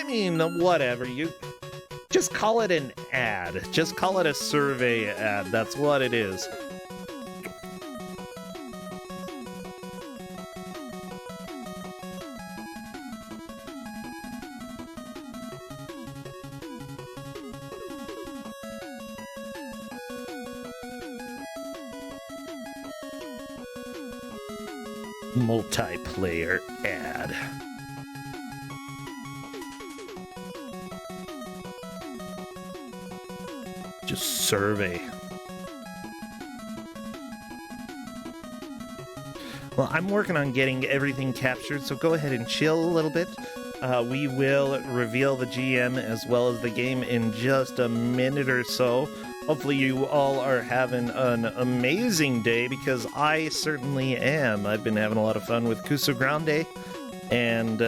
I mean, whatever. You just call it an ad. Just call it a survey ad. That's what it is. Multiplayer ad. Just survey. Well, I'm working on getting everything captured, so go ahead and chill a little bit. We will reveal the GM as well as the game in just a minute or so. Hopefully you all are having an amazing day, because I certainly am. I've been having a lot of fun with Kuso6rande, and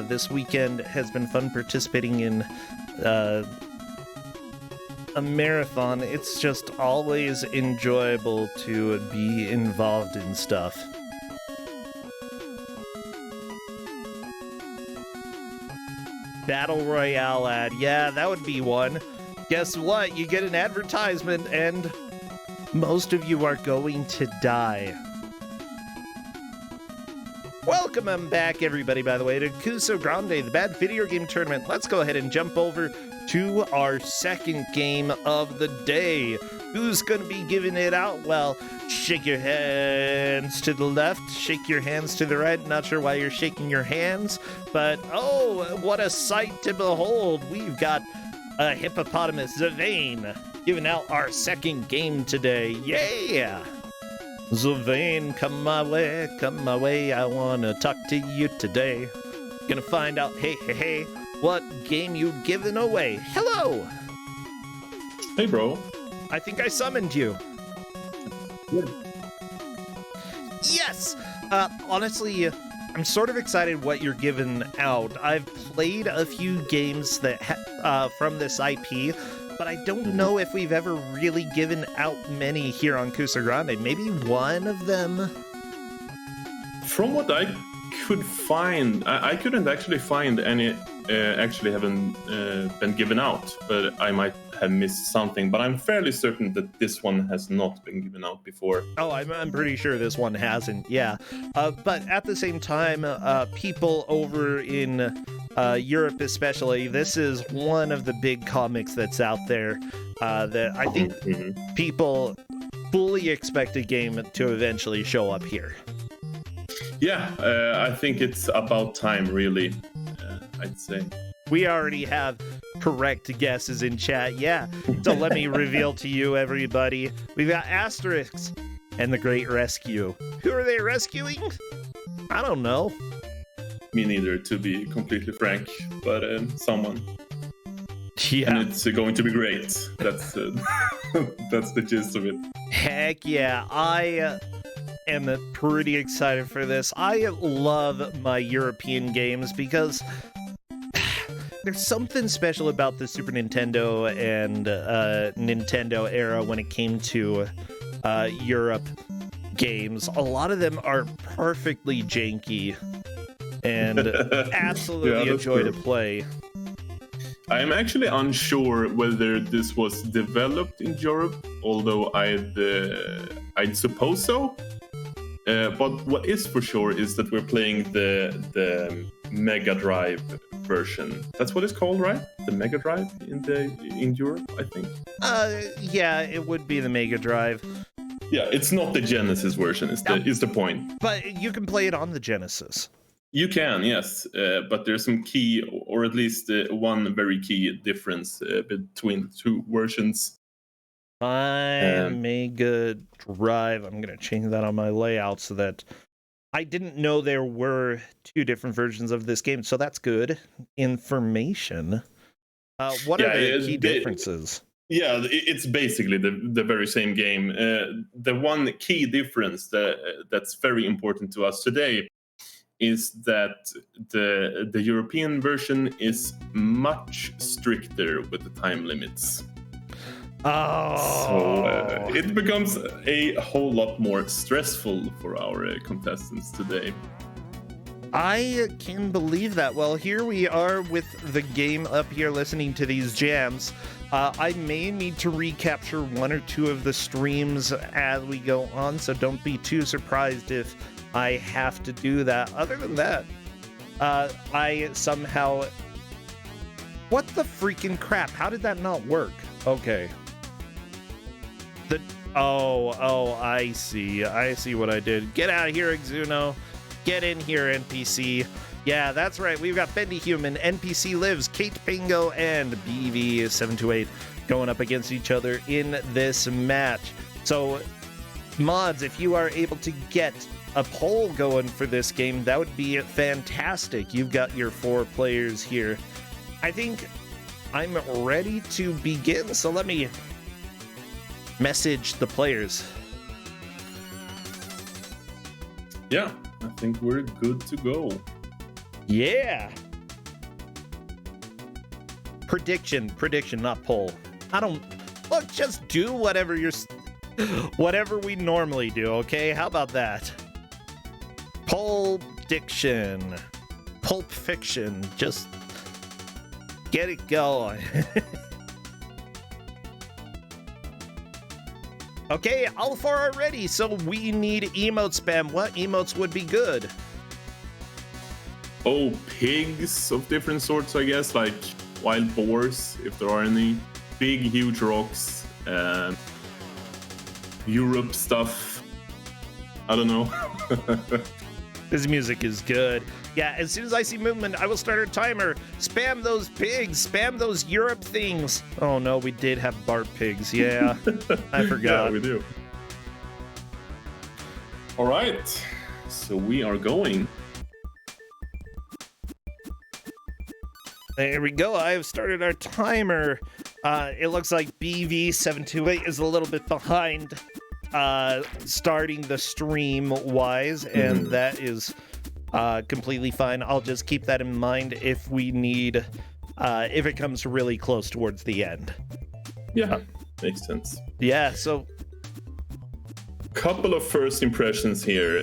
this weekend has been fun participating in a marathon. It's just always enjoyable to be involved in stuff. Battle Royale ad. Yeah, that would be one. Guess what? You get an advertisement and most of you are going to die. Welcome back, everybody, by the way, to Kuso6rande, the Bad Video Game Tournament. Let's go ahead and jump over to our second game of the day. Who's going to be giving it out? Well, shake your hands to the left, shake your hands to the right. Not sure why you're shaking your hands, but oh, what a sight to behold. We've got a hippopotamus, Zavane, giving out our second game today. Yeah! Zavane, come my way, I wanna talk to you today. Gonna find out, hey, what game you giving away. Hello! Hey, bro. I think I summoned you. Yeah. Yes! Honestly, I'm sort of excited what you're giving out. I've played a few games that from this IP, but I don't know if we've ever really given out many here on Kuso6rande. Maybe one of them? From what I could find, I couldn't actually find any actually haven't been given out, but I might have missed something. But I'm fairly certain that this one has not been given out before. Oh, I'm pretty sure this one hasn't, yeah. But at the same time, people over in Europe especially, this is one of the big comics that's out there that I think people fully expect a game to eventually show up here. Yeah, I think it's about time, really, I'd say. We already have correct guesses in chat, yeah. So let me reveal to you, everybody. We've got Asterix and the Great Rescue. Who are they rescuing? I don't know. Me neither, to be completely frank, but someone. Yeah. And it's going to be great. That's that's the gist of it. Heck yeah, I am pretty excited for this. I love my European games because there's something special about the Super Nintendo and Nintendo era when it came to Europe games. A lot of them are perfectly janky and absolutely a joy to play. I'm actually unsure whether this was developed in Europe, although I'd suppose so. But what is for sure is that we're playing the Mega Drive version. That's what it's called, right? The Mega Drive in Europe, I think. Yeah, it would be the Mega Drive. Yeah, it's not the Genesis version. Is the point? But you can play it on the Genesis. You can, yes, but there's some key, or at least one very key difference between the two versions. My Mega Drive. I'm going to change that on my layout so that I didn't know there were two different versions of this game. So that's good information. What are the key differences? Yeah, it's basically the very same game. The one key difference that's very important to us today is that the European version is much stricter with the time limits. Oh. So it becomes a whole lot more stressful for our contestants today. I can believe that. Well, here we are with the game up here listening to these jams. I may need to recapture one or two of the streams as we go on, so don't be too surprised if I have to do that. Other than that, I somehow... What the freaking crap? How did that not work? Okay. Oh, I see. I see what I did. Get out of here, Exuno. Get in here, NPC. Yeah, that's right. We've got Bendy Human, NPC Lives, Kate Bingo, and BV728 going up against each other in this match. So, mods, if you are able to get a poll going for this game, that would be fantastic. You've got your 4 players here. I think I'm ready to begin, so let me message the players. Yeah, I think we're good to go. Yeah. Prediction, not poll. I don't... Look, just do whatever whatever we normally do, okay? How about that? Pulp diction. Pulp fiction. Just get it going. Okay, all 4 are ready, so we need emote spam. What emotes would be good? Oh, pigs of different sorts, I guess, like wild boars, if there are any. Big, huge rocks. Europe stuff. I don't know. This music is good. Yeah, as soon as I see movement, I will start a timer. Spam those pigs. Spam those Europe things. Oh, no, we did have Bart pigs. Yeah, I forgot. Yeah, we do. All right. So we are going. There we go. I have started our timer. It looks like BV728 is a little bit behind starting the stream wise, and that is completely fine. I'll just keep that in mind if we need, if it comes really close towards the end. Yeah, makes sense. Yeah, so couple of first impressions here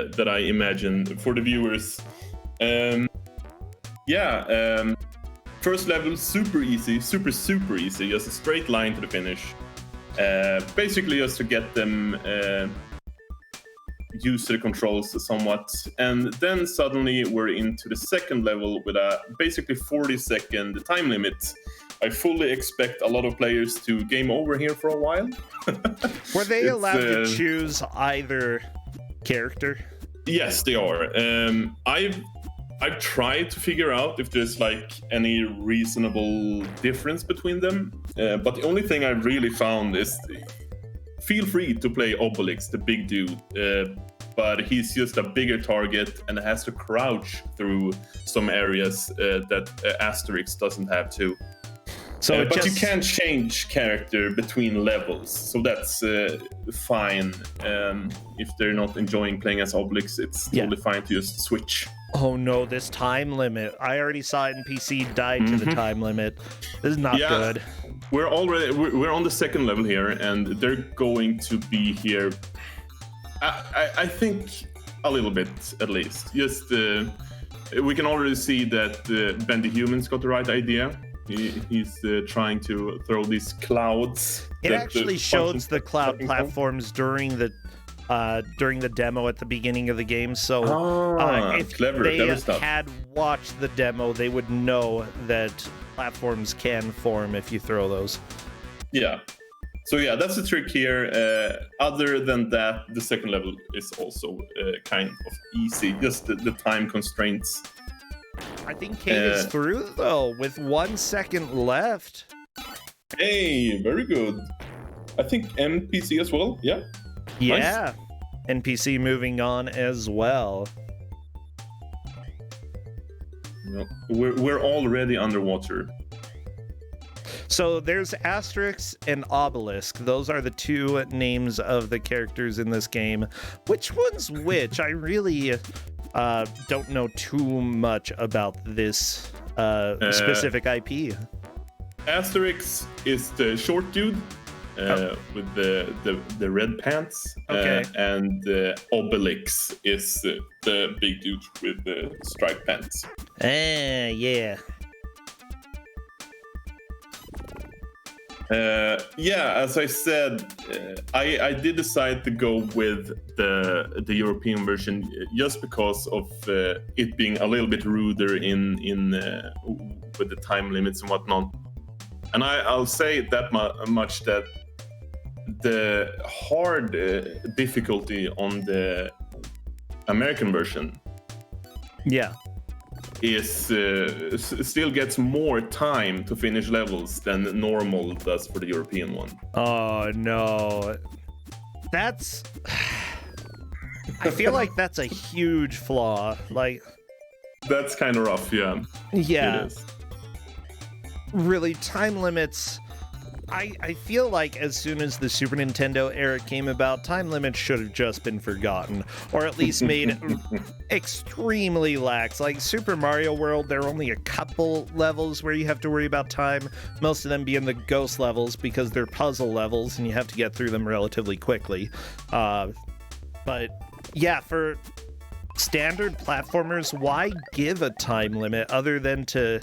that I imagine for the viewers. First level, super easy, super easy, just a straight line to the finish. Basically just to get them used to the controls somewhat. And then suddenly we're into the second level with a basically 40-second time limit. I fully expect a lot of players to game over here for a while. Were they allowed to choose either character? Yes, they are. I've tried to figure out if there's like any reasonable difference between them, but the only thing I've really found is feel free to play Obelix, the big dude, but he's just a bigger target and has to crouch through some areas that Asterix doesn't have to. So but you can change character between levels, so that's fine. If they're not enjoying playing as Obelix, it's totally fine to just switch. Oh no, this time limit. I already saw NPC die to the time limit. This is not good. We're on the second level here, and they're going to be here, I think, a little bit at least. Just we can already see that Bendy Human's got the right idea. He's trying to throw these clouds. It actually shows the cloud platforms during the demo at the beginning of the game. So if they had watched the demo, they would know that platforms can form if you throw those. Yeah. So yeah, that's the trick here. Other than that, the second level is also kind of easy. Just the time constraints. I think Kate is through, though, with 1 second left. Hey, very good. I think NPC as well, yeah? Yeah, nice. NPC moving on as well. No, we're already underwater. So there's Asterix and Obelisk. Those are the 2 names of the characters in this game. Which one's which? I really... don't know too much about this specific IP. Asterix is the short dude, with the red pants. Okay. And Obelix is the big dude with the striped pants. Yeah. Yeah, as I said, I did decide to go with the European version just because of it being a little bit ruder in with the time limits and whatnot. And I'll say that much that the hard difficulty on the American version Yeah. is still gets more time to finish levels than normal does for the European one. Oh no. That's I feel like that's a huge flaw. Like That's kind of rough, yeah. yeah. It is. Really, time limits. I feel like as soon as the Super Nintendo era came about, time limits should have just been forgotten, or at least made extremely lax. Like Super Mario World, there are only a couple levels where you have to worry about time, most of them being the ghost levels because they're puzzle levels and you have to get through them relatively quickly. But yeah, for standard platformers, why give a time limit other than to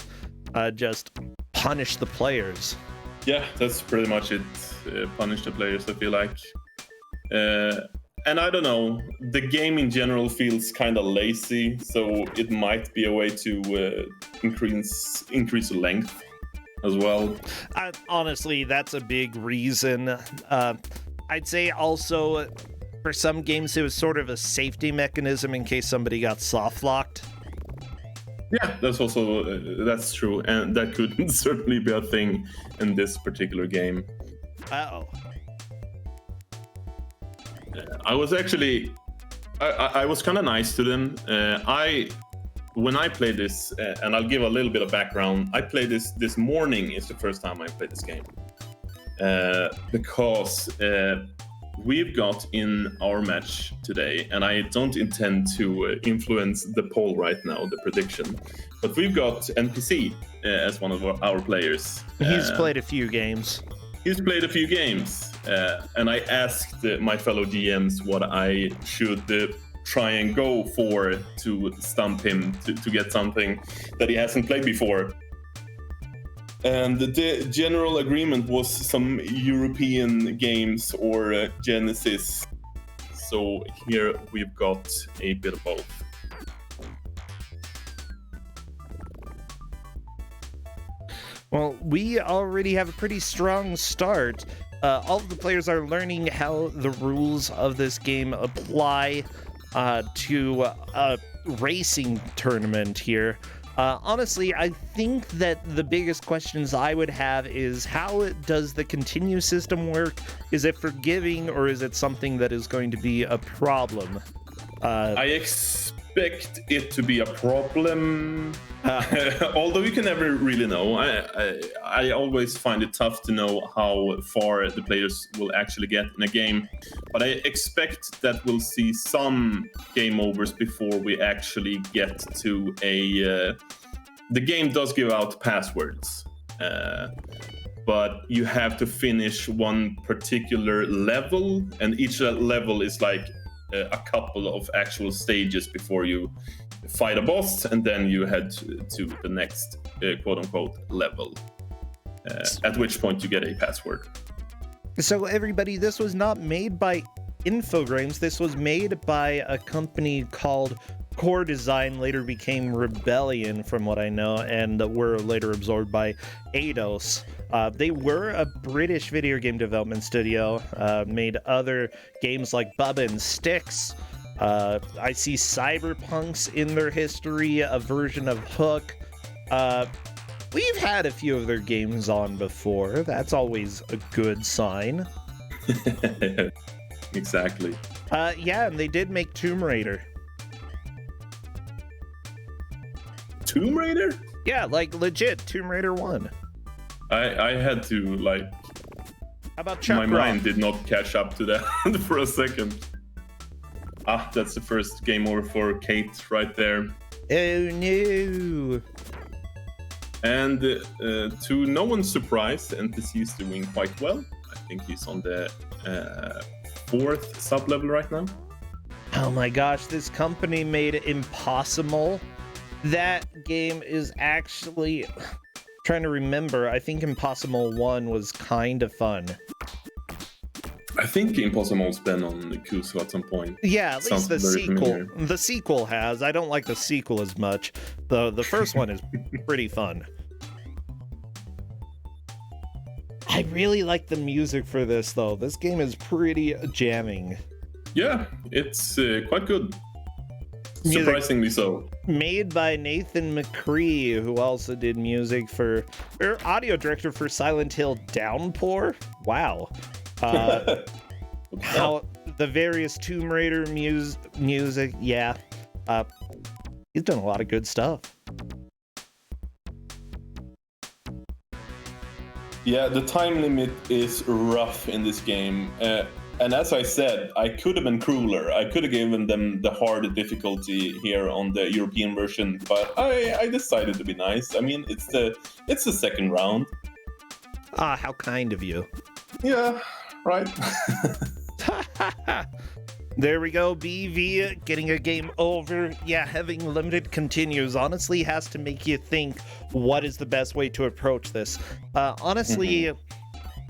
just punish the players? Yeah, that's pretty much it. Punish the players, I feel like. And I don't know, the game in general feels kind of lazy, so it might be a way to increase the length as well. Honestly, that's a big reason. I'd say also, for some games, it was sort of a safety mechanism in case somebody got soft locked. Yeah, that's also that's true, and that could certainly be a thing in this particular game. Uh-oh. I was actually, I was kind of nice to them. When I played this, and I'll give a little bit of background. I played this morning. Is the first time I played this game because we've got in our match today, and I don't intend to influence the poll right now, the prediction, but we've got NPC as one of our players. He's played a few games. He's played a few games, and I asked my fellow GMs what I should try and go for to stump him to get something that he hasn't played before. And the general agreement was some European games or Genesis. So here we've got a bit of both. Well, we already have a pretty strong start. All of the players are learning how the rules of this game apply to a racing tournament here. Honestly, I think that the biggest questions I would have is how does the continue system work? Is it forgiving, or is it something that is going to be a problem? I expect it to be a problem, although you can never really know. I always find it tough to know how far the players will actually get in a game, but I expect that we'll see some game overs before we actually get to a... the game does give out passwords, but you have to finish one particular level, and each level is like a couple of actual stages before you fight a boss, and then you head to the next quote-unquote level, at which point you get a password. So everybody, this was not made by Infogrames. This was made by a company called Core Design, later became Rebellion, from what I know, and were later absorbed by Eidos. They were a British video game development studio, made other games like Bubba and Styx. I see Cyberpunks in their history, a version of Hook. We've had a few of their games on before. That's always a good sign. Exactly. Yeah, and they did make Tomb Raider. Tomb Raider? Yeah, like legit Tomb Raider 1. I had to, like... How about Chuck My Rock? mind did not catch up to that for a second. That's the first game over for Kate right there. Oh no! And to no one's surprise, NPC is doing quite well. I think he's on the 4th sub-level right now. Oh my gosh, this company made Impossible. That game is actually... trying to remember, I think Impossible 1 was kind of fun. I think Impossible's been on the Kuso at some point. Yeah, at least the sequel. Familiar. The sequel has. I don't like the sequel as much. The first one is pretty fun. I really like the music for this, though. This game is pretty jamming. Yeah, it's quite good. Music Surprisingly so. made by Nathan McCree, who also did music or audio director for Silent Hill Downpour. Wow. How the various Tomb Raider music, yeah. He's done a lot of good stuff. Yeah, the time limit is rough in this game. And as I said, I could have been crueler. I could have given them the hard difficulty here on the European version, but I decided to be nice. I mean, it's the second round. Ah, how kind of you. Yeah, right. There we go, BV getting a game over. Yeah, having limited continues honestly has to make you think, what is the best way to approach this? Honestly,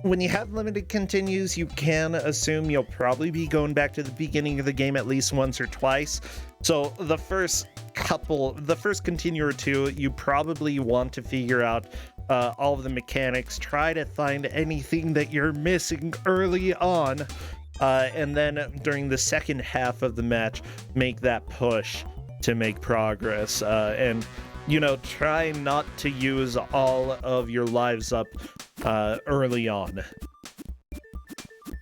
when you have limited continues, you can assume you'll probably be going back to the beginning of the game at least once or twice. So the first continue or two, you probably want to figure out all of the mechanics, try to find anything that you're missing early on, and then during the second half of the match, make that push to make progress. And try not to use all of your lives up early on.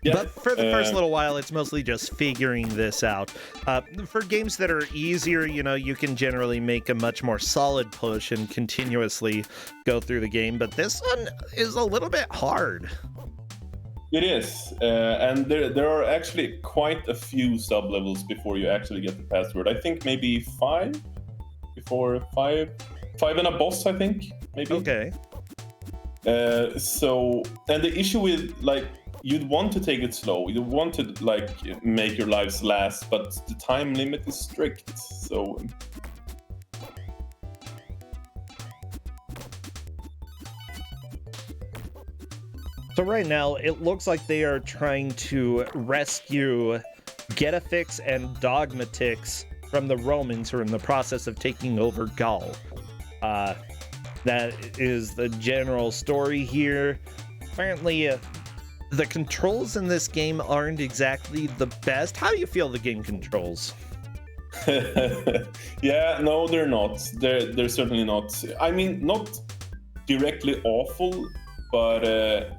Yeah, but for the first little while, it's mostly just figuring this out. For games that are easier, you can generally make a much more solid push and continuously go through the game. But this one is a little bit hard. It is, and there are actually quite a few sub-levels before you actually get the password. I think maybe 5? Before 5 and a boss, I think, maybe. Okay. And the issue with, you'd want to take it slow. You want to, make your lives last, but the time limit is strict, so... So right now, it looks like they are trying to rescue Getafix and Dogmatix from the Romans, who are in the process of taking over Gaul. That is the general story here. Apparently, the controls in this game aren't exactly the best. How do you feel the game controls? Yeah, no, they're not. They're certainly not. I mean, not directly awful, but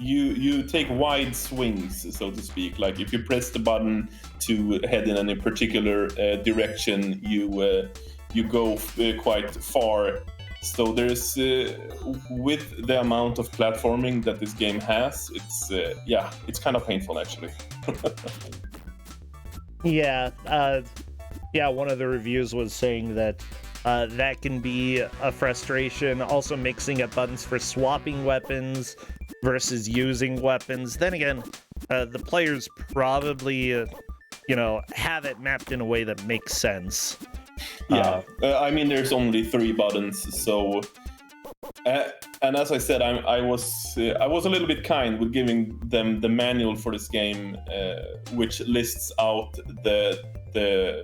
you take wide swings, so to speak. Like if you press the button to head in any particular direction, you go quite far. So there's with the amount of platforming that this game has, it's kind of painful actually. Yeah, one of the reviews was saying that that can be a frustration. Also mixing up buttons for swapping weapons versus using weapons. Then again, the players probably, have it mapped in a way that makes sense. Yeah, I mean, there's only 3 buttons, so... and as I said, I was a little bit kind with giving them the manual for this game, which lists out the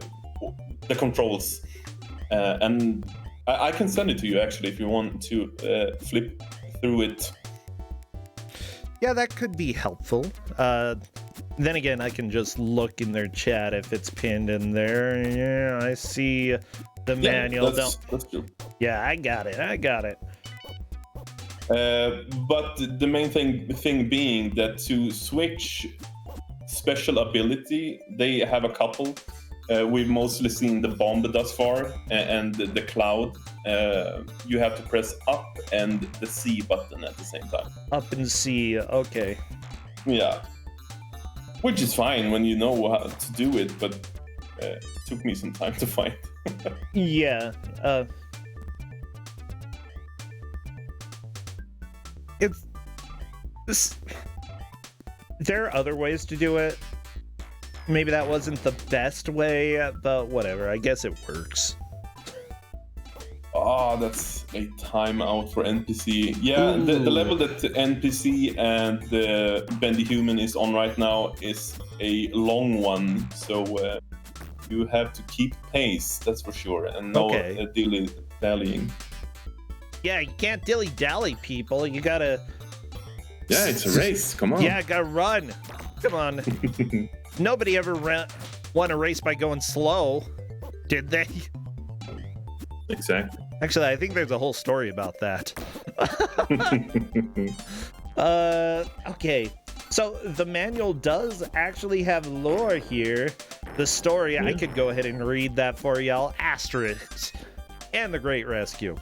controls. And I can send it to you, actually, if you want to flip through it. Yeah, that could be helpful. Then again, I can just look in their chat if it's pinned in there. Yeah, I see the manual. That's true. Yeah, I got it. But the main thing being that to switch special ability, they have a couple. We've mostly seen the bomb thus far and the cloud. You have to press up and the C button at the same time. Up and C, okay. Yeah. Which is fine when you know how to do it, but it took me some time to find. Yeah. There are other ways to do it. Maybe that wasn't the best way, but whatever. I guess it works. Oh, that's a timeout for NPC. Yeah, the level that the NPC and the Bendy Human is on right now is a long one, so you have to keep pace, that's for sure, and no dilly-dallying. Yeah, you can't dilly-dally, people. You gotta... Yeah, it's a race, come on. Yeah, gotta run. Come on. Nobody ever won a race by going slow, did they? Exactly. Actually, I think there's a whole story about that. Okay. So the manual does actually have lore here. The story, I could go ahead and read that for y'all. Asterix and the Great Rescue.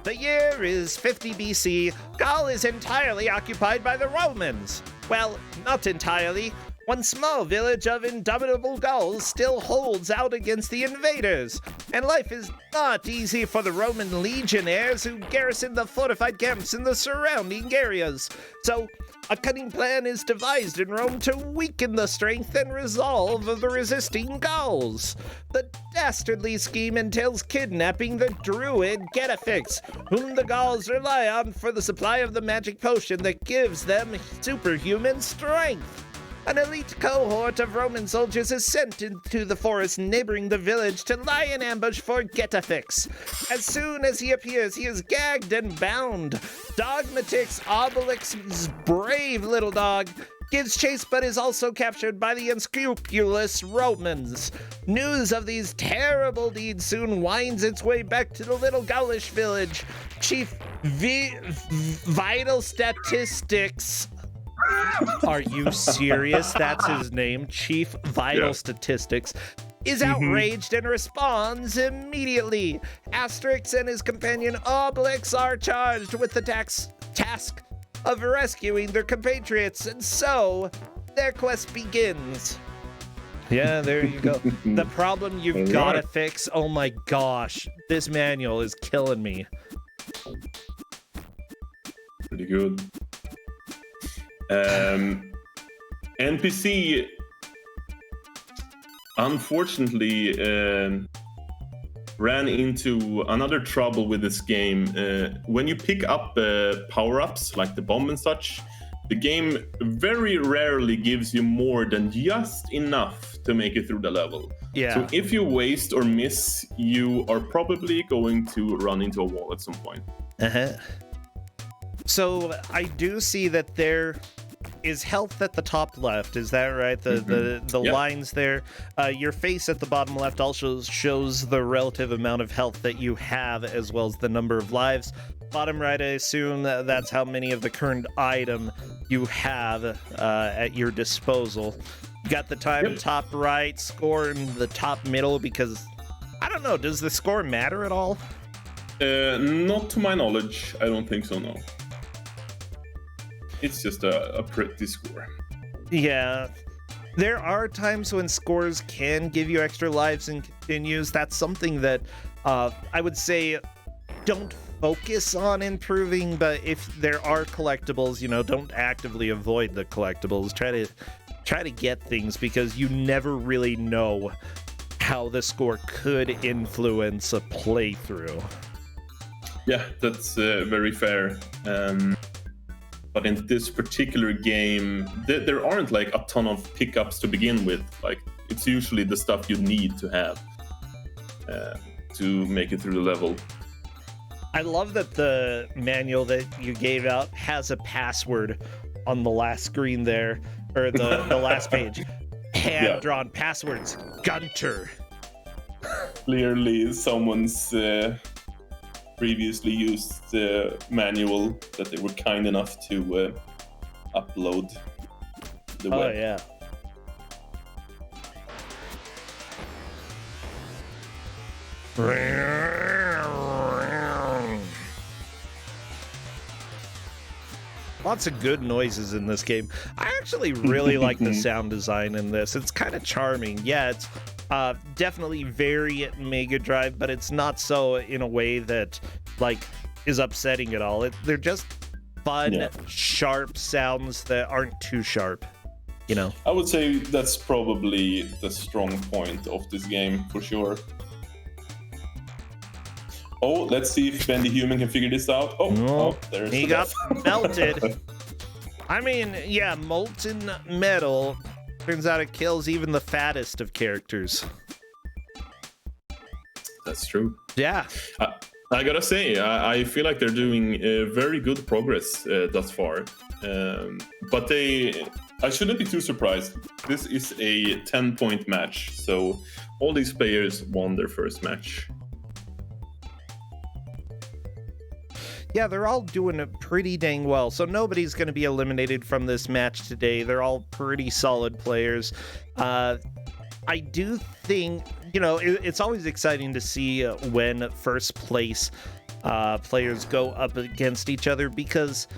The year is 50 BC. Gaul is entirely occupied by the Romans. Well, not entirely. One small village of indomitable Gauls still holds out against the invaders, and life is not easy for the Roman legionnaires who garrison the fortified camps in the surrounding areas. So, a cunning plan is devised in Rome to weaken the strength and resolve of the resisting Gauls. The dastardly scheme entails kidnapping the druid Getafix, whom the Gauls rely on for the supply of the magic potion that gives them superhuman strength. An elite cohort of Roman soldiers is sent into the forest neighboring the village to lie in ambush for Getafix. As soon as he appears, he is gagged and bound. Dogmatix, Obelix's brave little dog, gives chase but is also captured by the unscrupulous Romans. News of these terrible deeds soon winds its way back to the little Gaulish village. Chief Vital Statistics... Are you serious? That's his name, Chief Vital Statistics, is outraged and responds immediately. Asterix and his companion Obelix are charged with the task of rescuing their compatriots, and so their quest begins. Yeah, there you go. The problem you've got to fix. Oh my gosh, this manual is killing me. Pretty good. NPC unfortunately ran into another trouble with this game. When you pick up power-ups like the bomb and such, the game very rarely gives you more than just enough to make it through the level. Yeah. So if you waste or miss, you are probably going to run into a wall at some point. So I do see that there is health at the top left. Is that right? The lines there. Your face at the bottom left also shows the relative amount of health that you have, as well as the number of lives. Bottom right, I assume that's how many of the current item you have at your disposal. You got the time top right, score in the top middle, because I don't know, does the score matter at all? Not to my knowledge. I don't think so, no. It's just a pretty score. Yeah. There are times when scores can give you extra lives and continues. That's something that I would say don't focus on improving, but if there are collectibles, you know, don't actively avoid the collectibles. Try to get things, because you never really know how the score could influence a playthrough. Yeah, that's very fair. But in this particular game, there aren't like a ton of pickups to begin with. Like, it's usually the stuff you need to have to make it through the level. I love that the manual that you gave out has a password on the last screen there, or the last page. Hand-drawn passwords. Gunter. Clearly someone's previously used manual that they were kind enough to upload the web. Oh, yeah. Lots of good noises in this game. I actually really like the sound design in this. It's kind of charming. Yeah, it's definitely very Mega Drive, but it's not so in a way that like is upsetting at all. They're just fun, sharp sounds that aren't too sharp. you know. I would say that's probably the strong point of this game for sure. Oh, let's see if Ben the Human can figure this out. Oh, there's he the got death. melted. I mean, yeah, molten metal. Turns out it kills even the fattest of characters. That's true. Yeah. I gotta say, I feel like they're doing very good progress thus far. But I shouldn't be too surprised. This is a 10-point match, so all these players won their first match. Yeah, they're all doing pretty dang well. So nobody's going to be eliminated from this match today. They're all pretty solid players. I do think, you know, it's always exciting to see when first place players go up against each other because,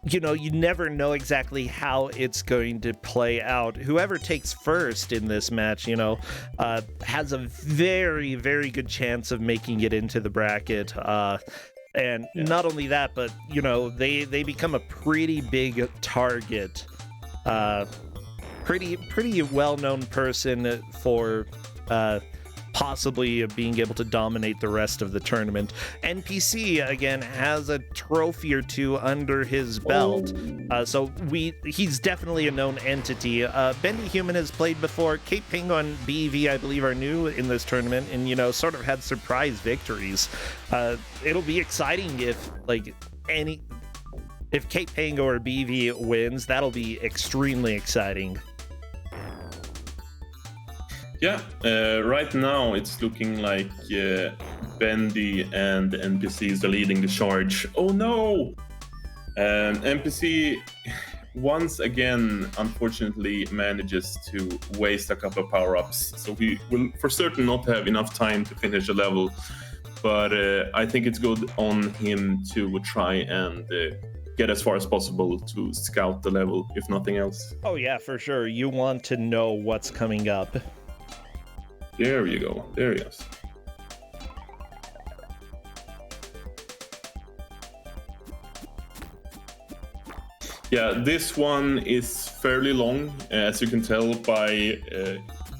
you know, you never know exactly how it's going to play out. Whoever takes first in this match, you know, has a very, very good chance of making it into the bracket. And not only that, but, you know, they become a pretty big target. Pretty well-known person for possibly being able to dominate the rest of the tournament. NPC, again, has a trophy or two under his belt. So he's definitely a known entity. Bendy Human has played before. Cape Pingo and BEV, I believe, are new in this tournament and, you know, sort of had surprise victories. It'll be exciting if, like, if Cape Pingo or BEV wins, that'll be extremely exciting. Yeah, right now it's looking like Bendy and NPCs are leading the charge. Oh no! NPC once again, unfortunately, manages to waste a couple of power-ups. So we will for certain not have enough time to finish a level. But I think it's good on him to try and get as far as possible to scout the level, if nothing else. Oh yeah, for sure. You want to know what's coming up. There you go. There he is. Yeah, this one is fairly long, as you can tell by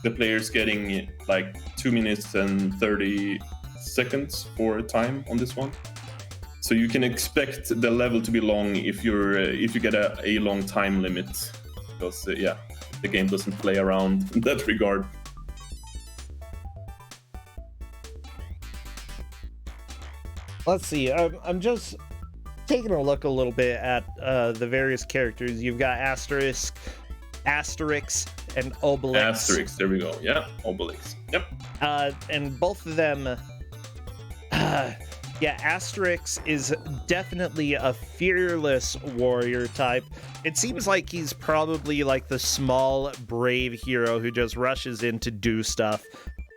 the players getting like 2 minutes and 30 seconds for time on this one. So you can expect the level to be long if you get a long time limit, because the game doesn't play around in that regard. Let's see. I'm just taking a look a little bit at the various characters. You've got Asterix, and Obelix. Asterix, there we go. Yeah, Obelix. Yep. And both of them. Asterix is definitely a fearless warrior type. It seems like he's probably like the small, brave hero who just rushes in to do stuff.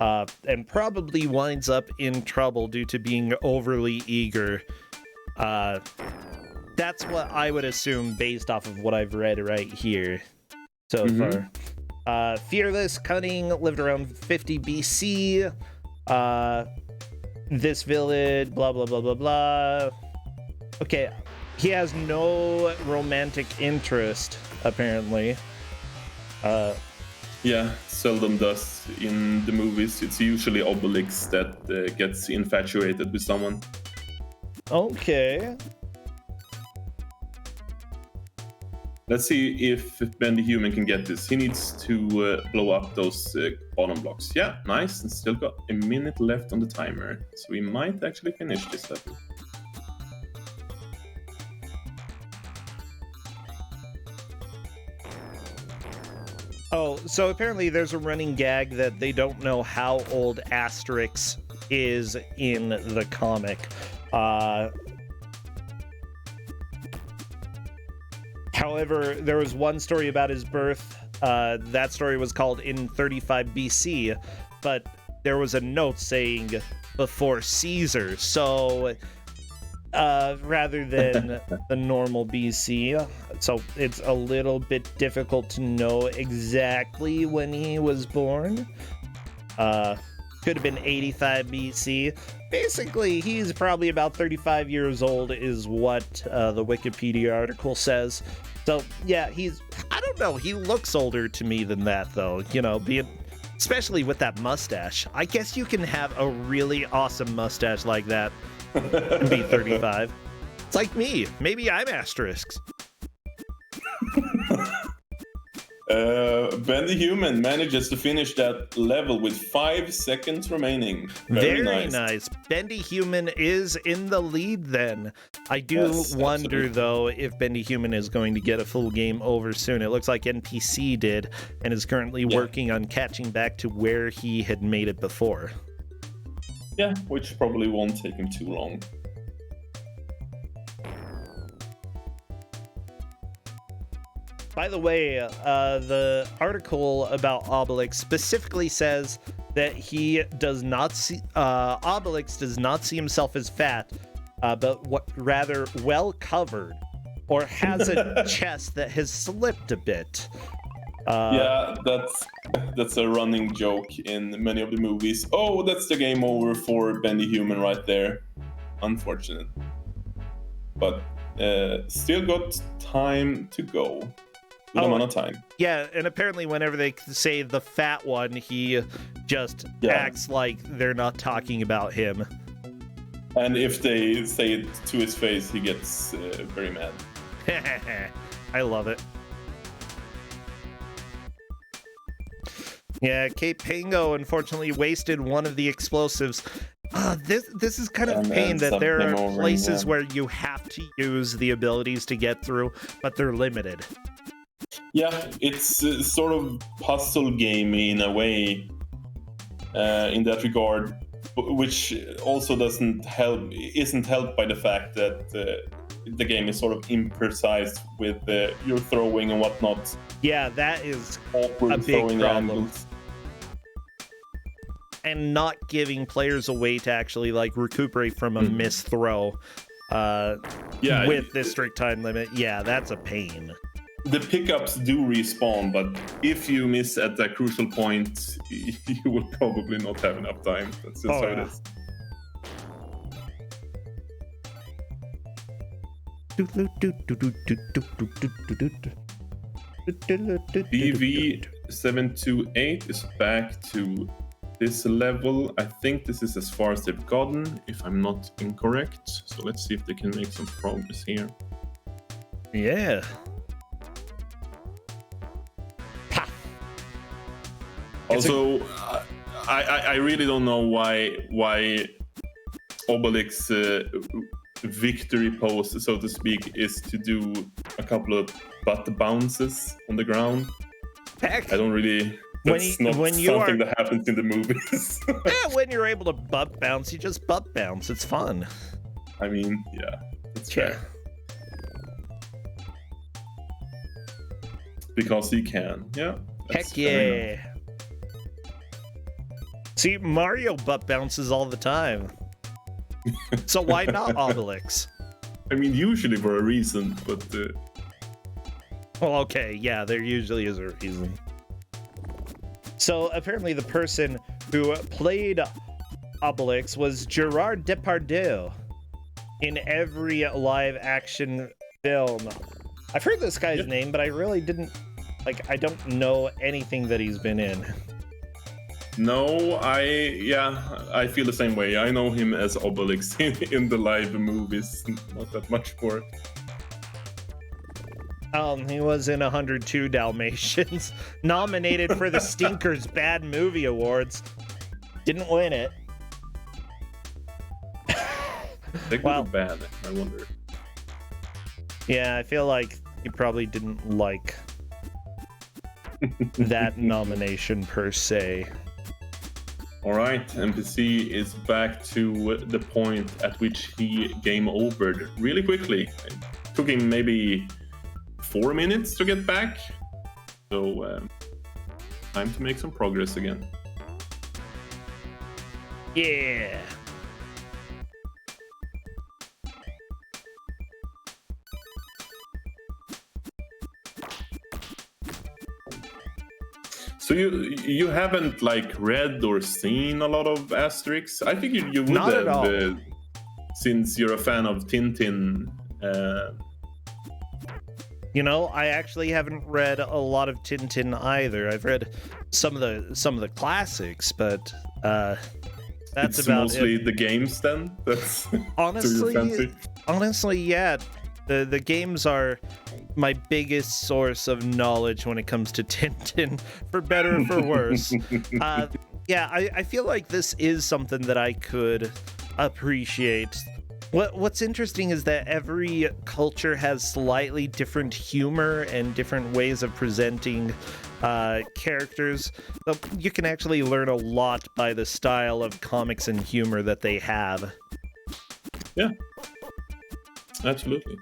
And probably winds up in trouble due to being overly eager. That's what I would assume based off of what I've read right here so far. Fearless, cunning, lived around 50 BC. This village, blah, blah, blah, blah, blah. Okay, he has no romantic interest, apparently. Yeah, seldom does in the movies. It's usually Obelix that gets infatuated with someone. Okay. Let's see if Ben the Human can get this. He needs to blow up those bottom blocks. Yeah, nice. And still got a minute left on the timer. So we might actually finish this level. Oh, so apparently there's a running gag that they don't know how old Asterix is in the comic. However, there was one story about his birth. That story was called in 35 BC, but there was a note saying before Caesar. So rather than the normal BC. So it's a little bit difficult to know exactly when he was born. Could have been 85 BC. Basically, he's probably about 35 years old, is what the Wikipedia article says. So, yeah, I don't know, he looks older to me than that, though, you know, especially with that mustache. I guess you can have a really awesome mustache like that and be 35. It's like me. Maybe I'm Asterix. Bendy Human manages to finish that level with 5 seconds remaining. Very nice. Bendy Human is in the lead then. I do wonder, though, if Bendy Human is going to get a full game over soon. It looks like NPC did and is currently working on catching back to where he had made it before. Yeah, which probably won't take him too long. By the way, the article about Obelix specifically says that he does not see Obelix does not see himself as fat, but rather well covered, or has a chest that has slipped a bit. Yeah, that's a running joke in many of the movies. Oh, that's the game over for Bendy Human right there. Unfortunate, but still got time to go. Good amount of time. Yeah, and apparently whenever they say the fat one, he just acts like they're not talking about him. And if they say it to his face, he gets very mad. I love it. Yeah, Cape Pango unfortunately wasted one of the explosives. This is kind of a pain that there are places where you have to use the abilities to get through, but they're limited. Yeah, it's sort of puzzle gamey in a way, in that regard, which also isn't helped by the fact that the game is sort of imprecise with your throwing and whatnot. Yeah, that is awkward a big problem. Angles. And not giving players a way to actually like recuperate from a missed throw with this strict time limit. Yeah, that's a pain. The pickups do respawn, but if you miss at that crucial point, you will probably not have enough time. That's just how it is. DV728 is back to this level. I think this is as far as they've gotten, if I'm not incorrect. So let's see if they can make some progress here. Yeah. Also, I really don't know why Obelix victory pose, so to speak, is to do a couple of butt bounces on the ground. Heck, I don't really. That's not something that happens in the movies. Yeah, when you're able to butt bounce, you just butt bounce. It's fun. I mean, yeah, that's fair. Because he can, yeah. Heck yeah. See, Mario butt bounces all the time. So why not Obelix? I mean, usually for a reason, but... Well, okay, yeah, there usually is a reason. So apparently the person who played Obelix was Gerard Depardieu in every live-action film. I've heard this guy's name, but I really didn't... I don't know anything that he's been in. No, I feel the same way. I know him as Obelix in the live movies, not that much for it. He was in 102 Dalmatians, nominated for the Stinkers Bad Movie Awards. Didn't win it. They were bad, I wonder. Yeah, I feel like he probably didn't like that nomination per se. All right, NPC is back to the point at which he game overed really quickly. It took him maybe 4 minutes to get back. So, time to make some progress again. Yeah. So you haven't like read or seen a lot of Asterix? I think you would Not have, at all. since you're a fan of Tintin. You know, I actually haven't read a lot of Tintin either. I've read some of the classics, but that's it's about mostly it. the games then. That's to your fancy. Honestly, yeah. The games are my biggest source of knowledge when it comes to Tintin, for better or for worse. Yeah, I feel like this is something that I could appreciate. What's interesting is that every culture has slightly different humor and different ways of presenting characters. So you can actually learn a lot by the style of comics and humor that they have. Yeah, absolutely.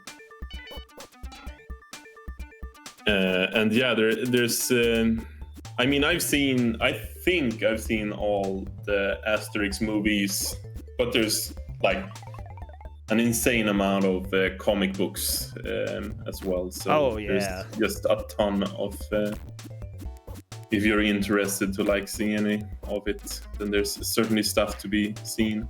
And yeah, there's. I mean, I think I've seen all the Asterix movies, but there's like an insane amount of comic books as well. So there's just a ton of. If you're interested to like see any of it, then there's certainly stuff to be seen.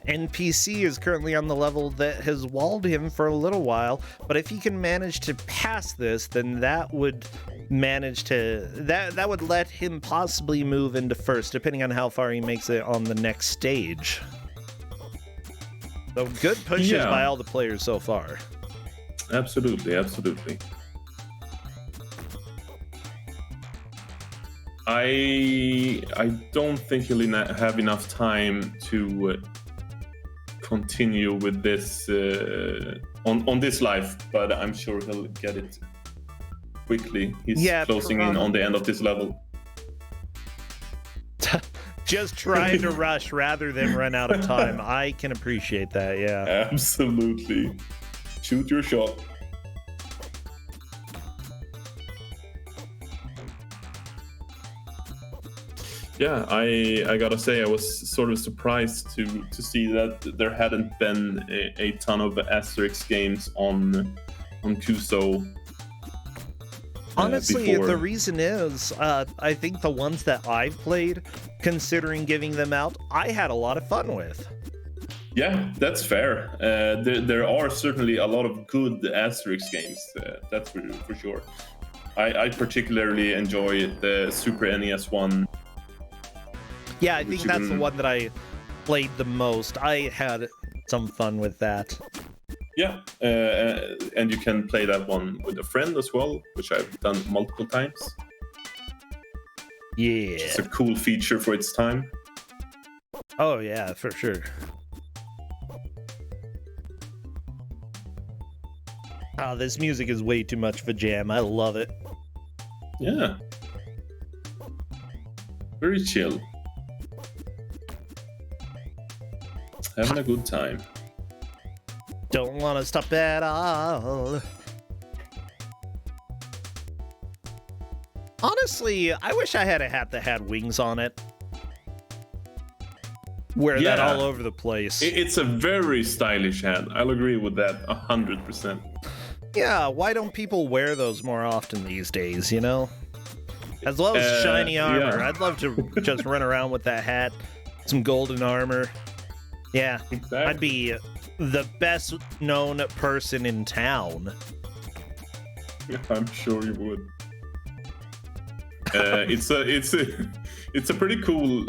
NPC is currently on the level that has walled him for a little while, but if he can manage to pass this, then that would that would let him possibly move into first, depending on how far he makes it on the next stage. So good pushes by all the players so far. Absolutely. I don't think he'll have enough time to continue with this on this life, but I'm sure he'll get it quickly. He's closing in on the end of this level. Just trying to rush rather than run out of time. I can appreciate that, yeah. Absolutely. Shoot your shot. Yeah, I gotta say I was sort of surprised to see that there hadn't been a ton of Asterix games on Kuso. Honestly, before. The reason is I think the ones that I've played, considering giving them out, I had a lot of fun with. Yeah, that's fair. There are certainly a lot of good Asterix games. That's for sure. I particularly enjoy the Super NES one. Yeah, I think that's the one that I played the most. I had some fun with that. Yeah, and you can play that one with a friend as well, which I've done multiple times. Yeah. It's a cool feature for its time. Oh, yeah, for sure. Oh, this music is way too much of a jam. I love it. Yeah. Very chill. Having a good time. Don't want to stop at all. Honestly, I wish I had a hat that had wings on it. Wear that all over the place. It's a very stylish hat. I'll agree with that 100%. Yeah, why don't people wear those more often these days, you know? As well as shiny armor. Yeah. I'd love to just run around with that hat, some golden armor. Yeah, exactly. I'd be the best known person in town. Yeah, I'm sure you would. It's a pretty cool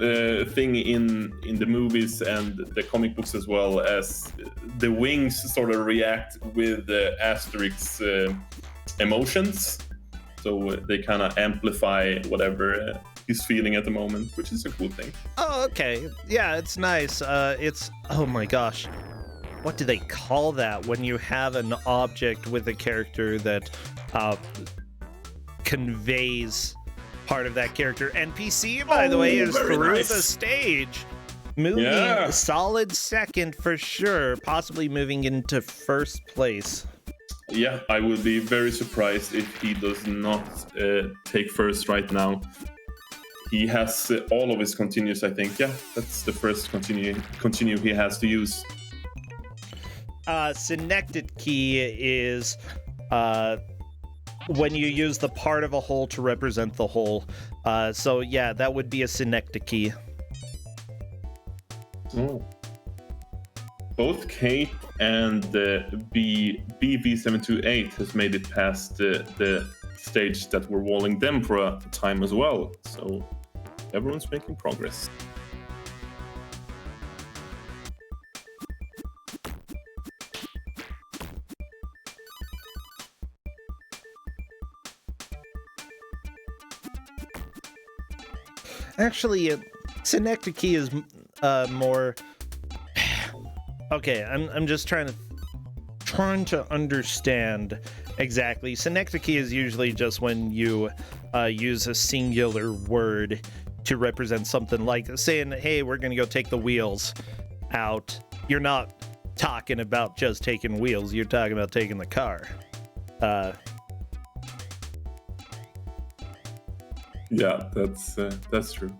thing in the movies and the comic books as well, as the wings sort of react with Asterix emotions, so they kind of amplify whatever he's feeling at the moment, which is a cool thing. Oh, okay. Yeah, it's nice. Oh my gosh. What do they call that when you have an object with a character that conveys part of that character? NPC, by the way, is through the stage. Moving solid second for sure, possibly moving into first place. Yeah, I would be very surprised if he does not take first right now. He has all of his continues, I think. Yeah, that's the first continue he has to use. Synecdoche is when you use the part of a whole to represent the whole. So yeah, that would be a synecdoche. Oh. Both Kate and BV728 has made it past the stage that we're walling them for a time as well. So everyone's making progress. Actually, synecdoche is more. Okay, I'm just trying to understand exactly. Synecdoche is usually just when you use a singular word to represent something, like saying, "Hey, we're gonna go take the wheels out." You're not talking about just taking wheels. You're talking about taking the car. Yeah, that's true.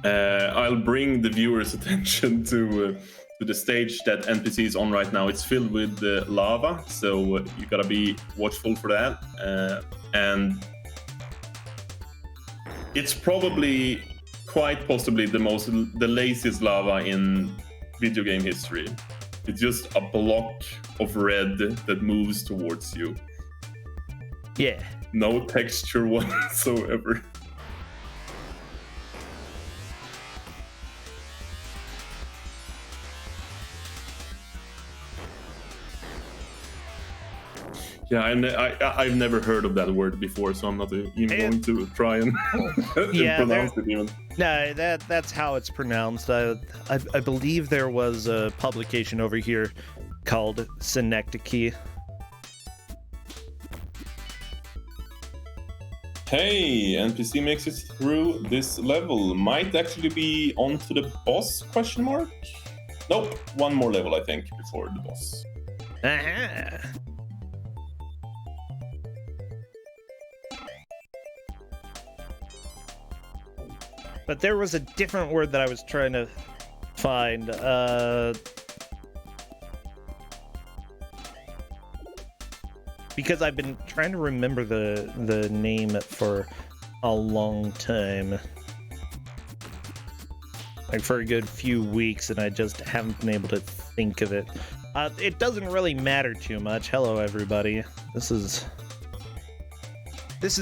I'll bring the viewers' attention to the stage that NPC is on right now. It's filled with lava, so you gotta be watchful for that. And it's probably, quite possibly, the laziest lava in video game history. It's just a block of red that moves towards you. Yeah. No texture whatsoever. Yeah, I've never heard of that word before, so I'm not even going to try and pronounce it even. No, that's how it's pronounced. I believe there was a publication over here called Synecdoche. Hey, NPC makes it through this level. Might actually be onto the boss, question mark? Nope, one more level, I think, before the boss. Aha! But there was a different word that I was trying to find. Because I've been trying to remember the name for a long time. Like for a good few weeks, and I just haven't been able to think of it. It doesn't really matter too much. Hello, everybody. This is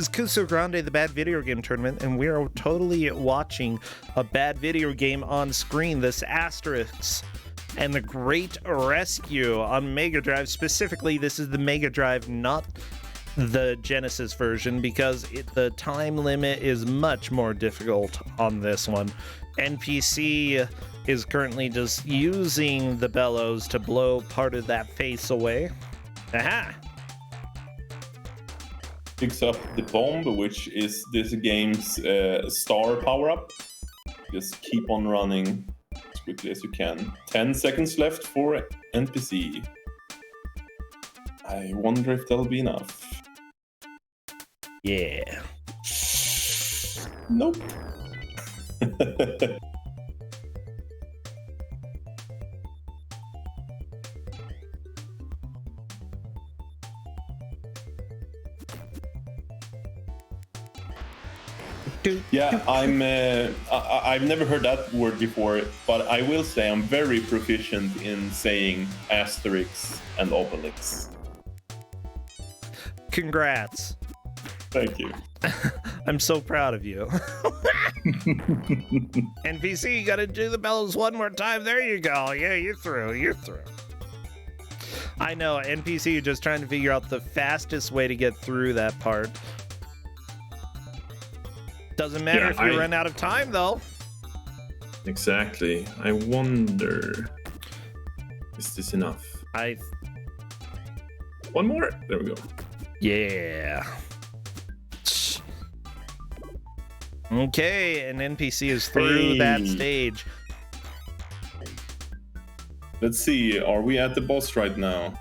Kuso6rande, the Bad Video Game Tournament, and we are totally watching a bad video game on screen, this Asterix and the Great Rescue on Mega Drive. Specifically, this is the Mega Drive, not the Genesis version, because the time limit is much more difficult on this one. NPC is currently just using the bellows to blow part of that face away. Aha! Picks up the bomb, which is this game's star power-up. Just keep on running as quickly as you can. 10 seconds left for NPC. I wonder if that'll be enough. Yeah. Nope. Yeah, I've never heard that word before, but I will say I'm very proficient in saying Asterix and Obelix. Congrats. Thank you. I'm so proud of you. NPC, you gotta do the bellows one more time. There you go. Yeah, you're through. You're through. I know, NPC, you're just trying to figure out the fastest way to get through that part. Doesn't matter if you run out of time, though. Exactly. I wonder, is this enough? One more. There we go. Yeah. Okay, an NPC is through that stage. Let's see. Are we at the boss right now?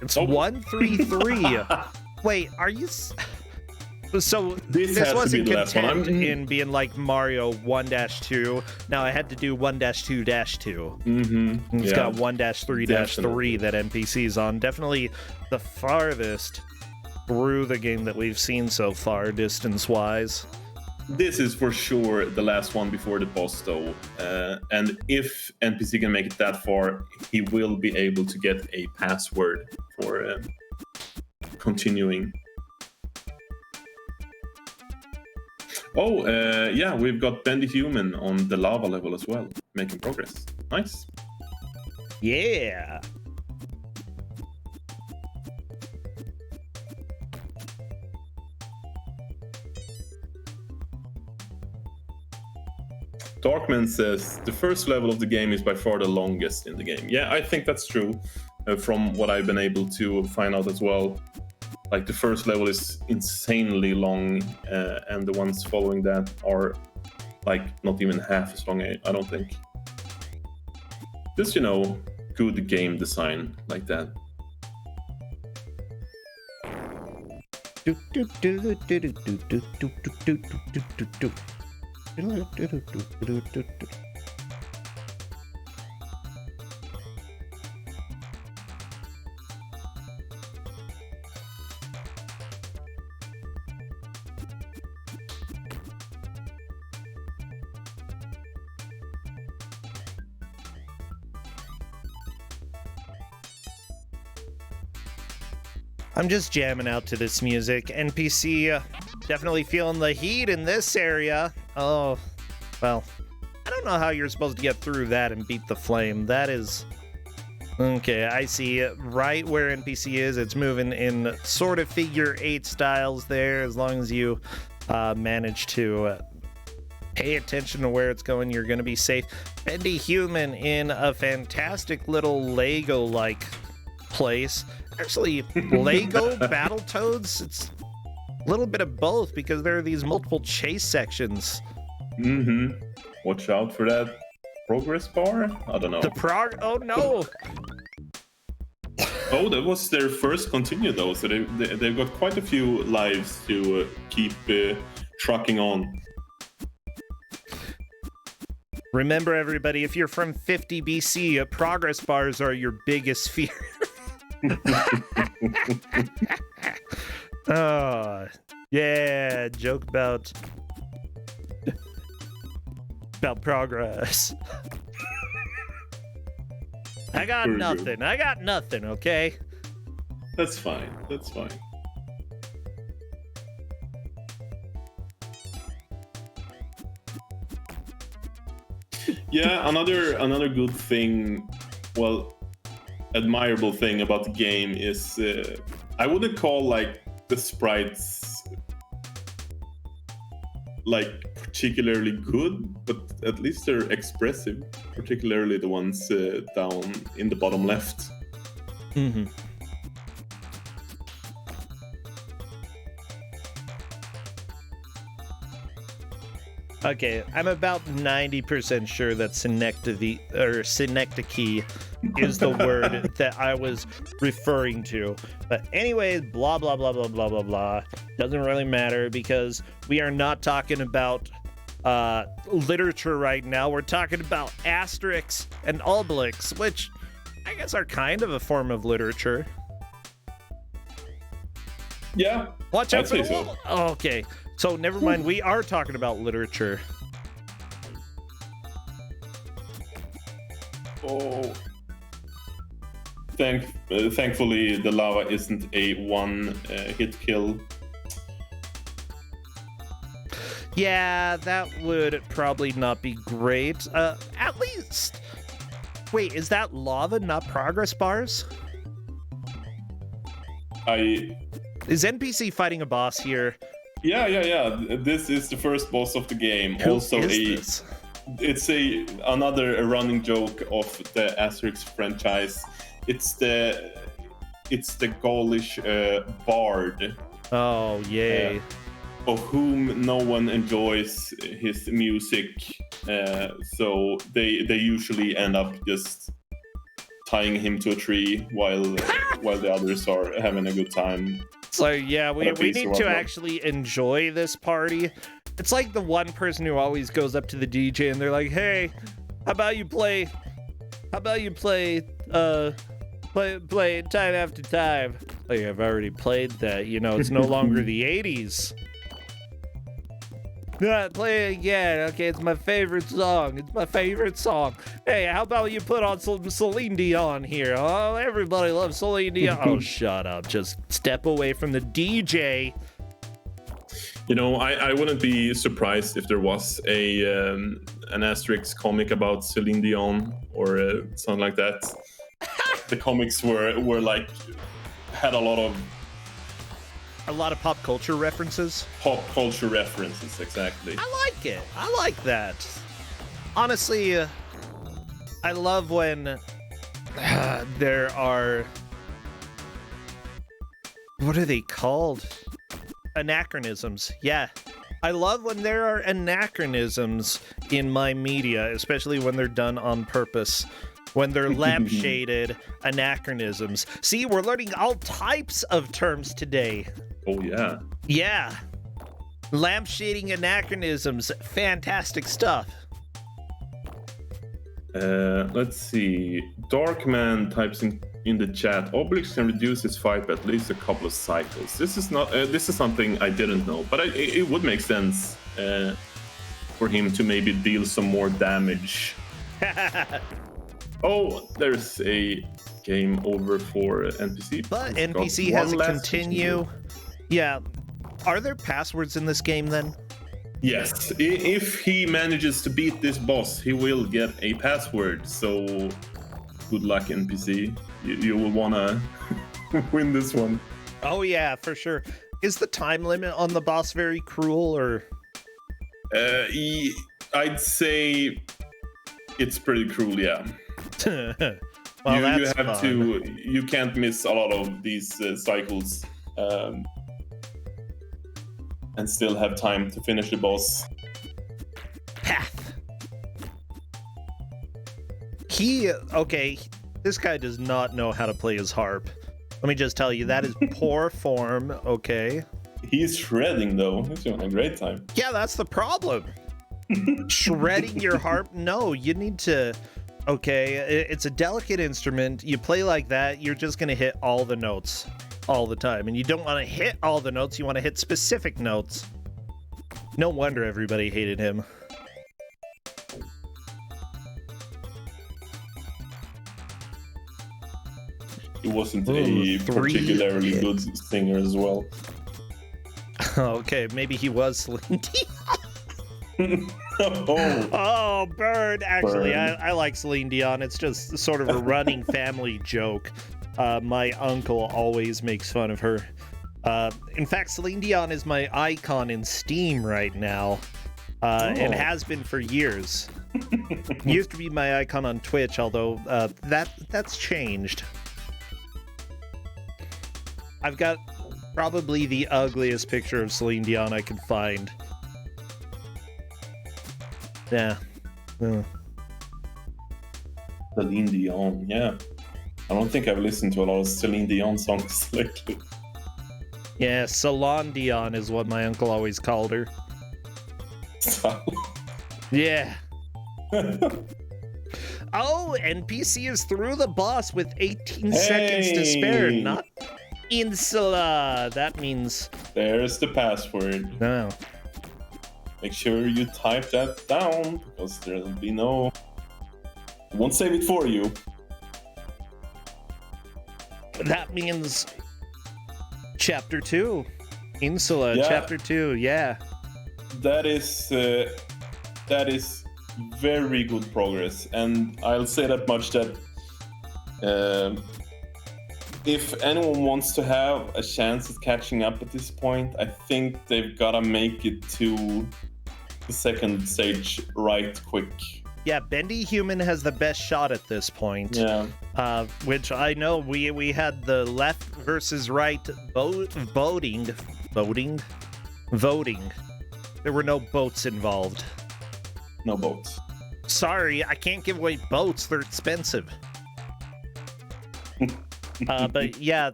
It's 1-3-3. Wait, are you? So This this has to be wasn't the last one. content in being like Mario 1-2. Now I had to do 1-2-2. It's got 1-3-3 that NPC's on. Definitely the farthest through the game that we've seen so far, distance-wise. This is for sure the last one before the boss, though. And if NPC can make it that far, he will be able to get a password for continuing. Oh, yeah, we've got Bendy Human on the lava level as well, making progress. Nice. Yeah. Darkman says the first level of the game is by far the longest in the game. Yeah, I think that's true from what I've been able to find out as well. Like the first level is insanely long, and the ones following that are like not even half as long, I don't think. Just, you know, good game design like that. I'm just jamming out to this music. NPC definitely feeling the heat in this area. Oh, well, I don't know how you're supposed to get through that and beat the flame. That is... Okay, I see it. Right where NPC is, it's moving in sort of figure 8 styles there. As long as you manage to pay attention to where it's going, you're going to be safe. Bendy Human in a fantastic little Lego-like place. Actually, Lego Battletoads, it's a little bit of both because there are these multiple chase sections. Watch out for that progress bar? I don't know. Oh no! Oh, that was their first continue though, so they've got quite a few lives to keep trucking on. Remember, everybody, if you're from 50 BC, progress bars are your biggest fear. Oh, yeah, joke about progress. I got nothing. I got nothing, okay? That's fine. That's fine. Yeah, another good thing, well, admirable thing about the game is I wouldn't call like the sprites like particularly good, but at least they're expressive, particularly the ones down in the bottom left. Okay, I'm about 90% sure that synecdoche is the word that I was referring to. But anyways, blah, blah, blah, blah, blah, blah, blah. Doesn't really matter because we are not talking about literature right now. We're talking about Asterix and Obelix, which I guess are kind of a form of literature. Yeah. Watch out I'd for the say so. wall. Oh, okay. So never mind, we are talking about literature. Oh. Thankfully, the lava isn't a one-hit kill. Yeah, that would probably not be great. At least... Wait, is that lava, not progress bars? Is NPC fighting a boss here? Yeah. This is the first boss of the game. Who also is this? It's another running joke of the Asterix franchise. It's the Gaulish bard. Oh, yay. Of whom no one enjoys his music, so they usually end up just tying him to a tree while the others are having a good time. So yeah, we need to actually enjoy this party. It's like the one person who always goes up to the DJ and they're like, "Hey, how about you play play time after time?" Like, I've already played that. You know, it's no longer the 80s. Play it again. Okay, it's my favorite song. Hey, how about you put on some Celine Dion here? Oh, everybody loves Celine Dion. Oh, shut up. Just step away from the DJ. You know, I wouldn't be surprised if there was an Asterix comic about Celine Dion or something like that. The comics were like had a lot of pop culture references. Exactly. I like it. I like that. Honestly, I love when there are, what are they called? Anachronisms. Yeah. I love when there are anachronisms in my media, especially when they're done on purpose. When they're lampshaded anachronisms. See, we're learning all types of terms today. Oh, yeah. Yeah. Lampshading anachronisms. Fantastic stuff. Let's see. Darkman types in the chat, Obelix can reduce his fight by at least a couple of cycles. This is something I didn't know, but it would make sense for him to maybe deal some more damage. Oh, there's a game over for NPC. But NPC has a continue. Yeah. Are there passwords in this game then? Yes. If he manages to beat this boss, he will get a password. So good luck, NPC. You will want to win this one. Oh, yeah, for sure. Is the time limit on the boss very cruel, or? I'd say it's pretty cruel, yeah. Well, you have to. You can't miss a lot of these cycles, and still have time to finish the boss. Path. This guy does not know how to play his harp. Let me just tell you, that is poor form. Okay. He's shredding though. He's having a great time. Yeah, that's the problem. Shredding your harp? No, you need to. Okay, it's a delicate instrument. You play like that, you're just going to hit all the notes all the time. And you don't want to hit all the notes, you want to hit specific notes. No wonder everybody hated him. He wasn't a particularly good singer as well. Okay, maybe he was Celine Dion. Oh, Bird. Actually, I like Celine Dion. It's just sort of a running family joke. My uncle always makes fun of her. In fact, Celine Dion is my icon in Steam right now, and has been for years. Used to be my icon on Twitch, although that's changed. I've got probably the ugliest picture of Celine Dion I could find. Yeah. Celine Dion, yeah. I don't think I've listened to a lot of Celine Dion songs lately. Yeah, Salon Dion is what my uncle always called her. Yeah. Oh, NPC is through the boss with 18 seconds to spare. Not Insula. That means... There's the password. No. Make sure you type that down, because there'll be no... I won't save it for you. That means... Chapter 2. Insula, yeah. Chapter 2, yeah. That is very good progress, and I'll say that much that if anyone wants to have a chance at catching up at this point, I think they've gotta make it to the second stage right quick. Yeah, Bendy Human has the best shot at this point. Yeah. Which I know we had the left versus right voting. There were no boats involved. No boats. Sorry, I can't give away boats. They're expensive. But yeah,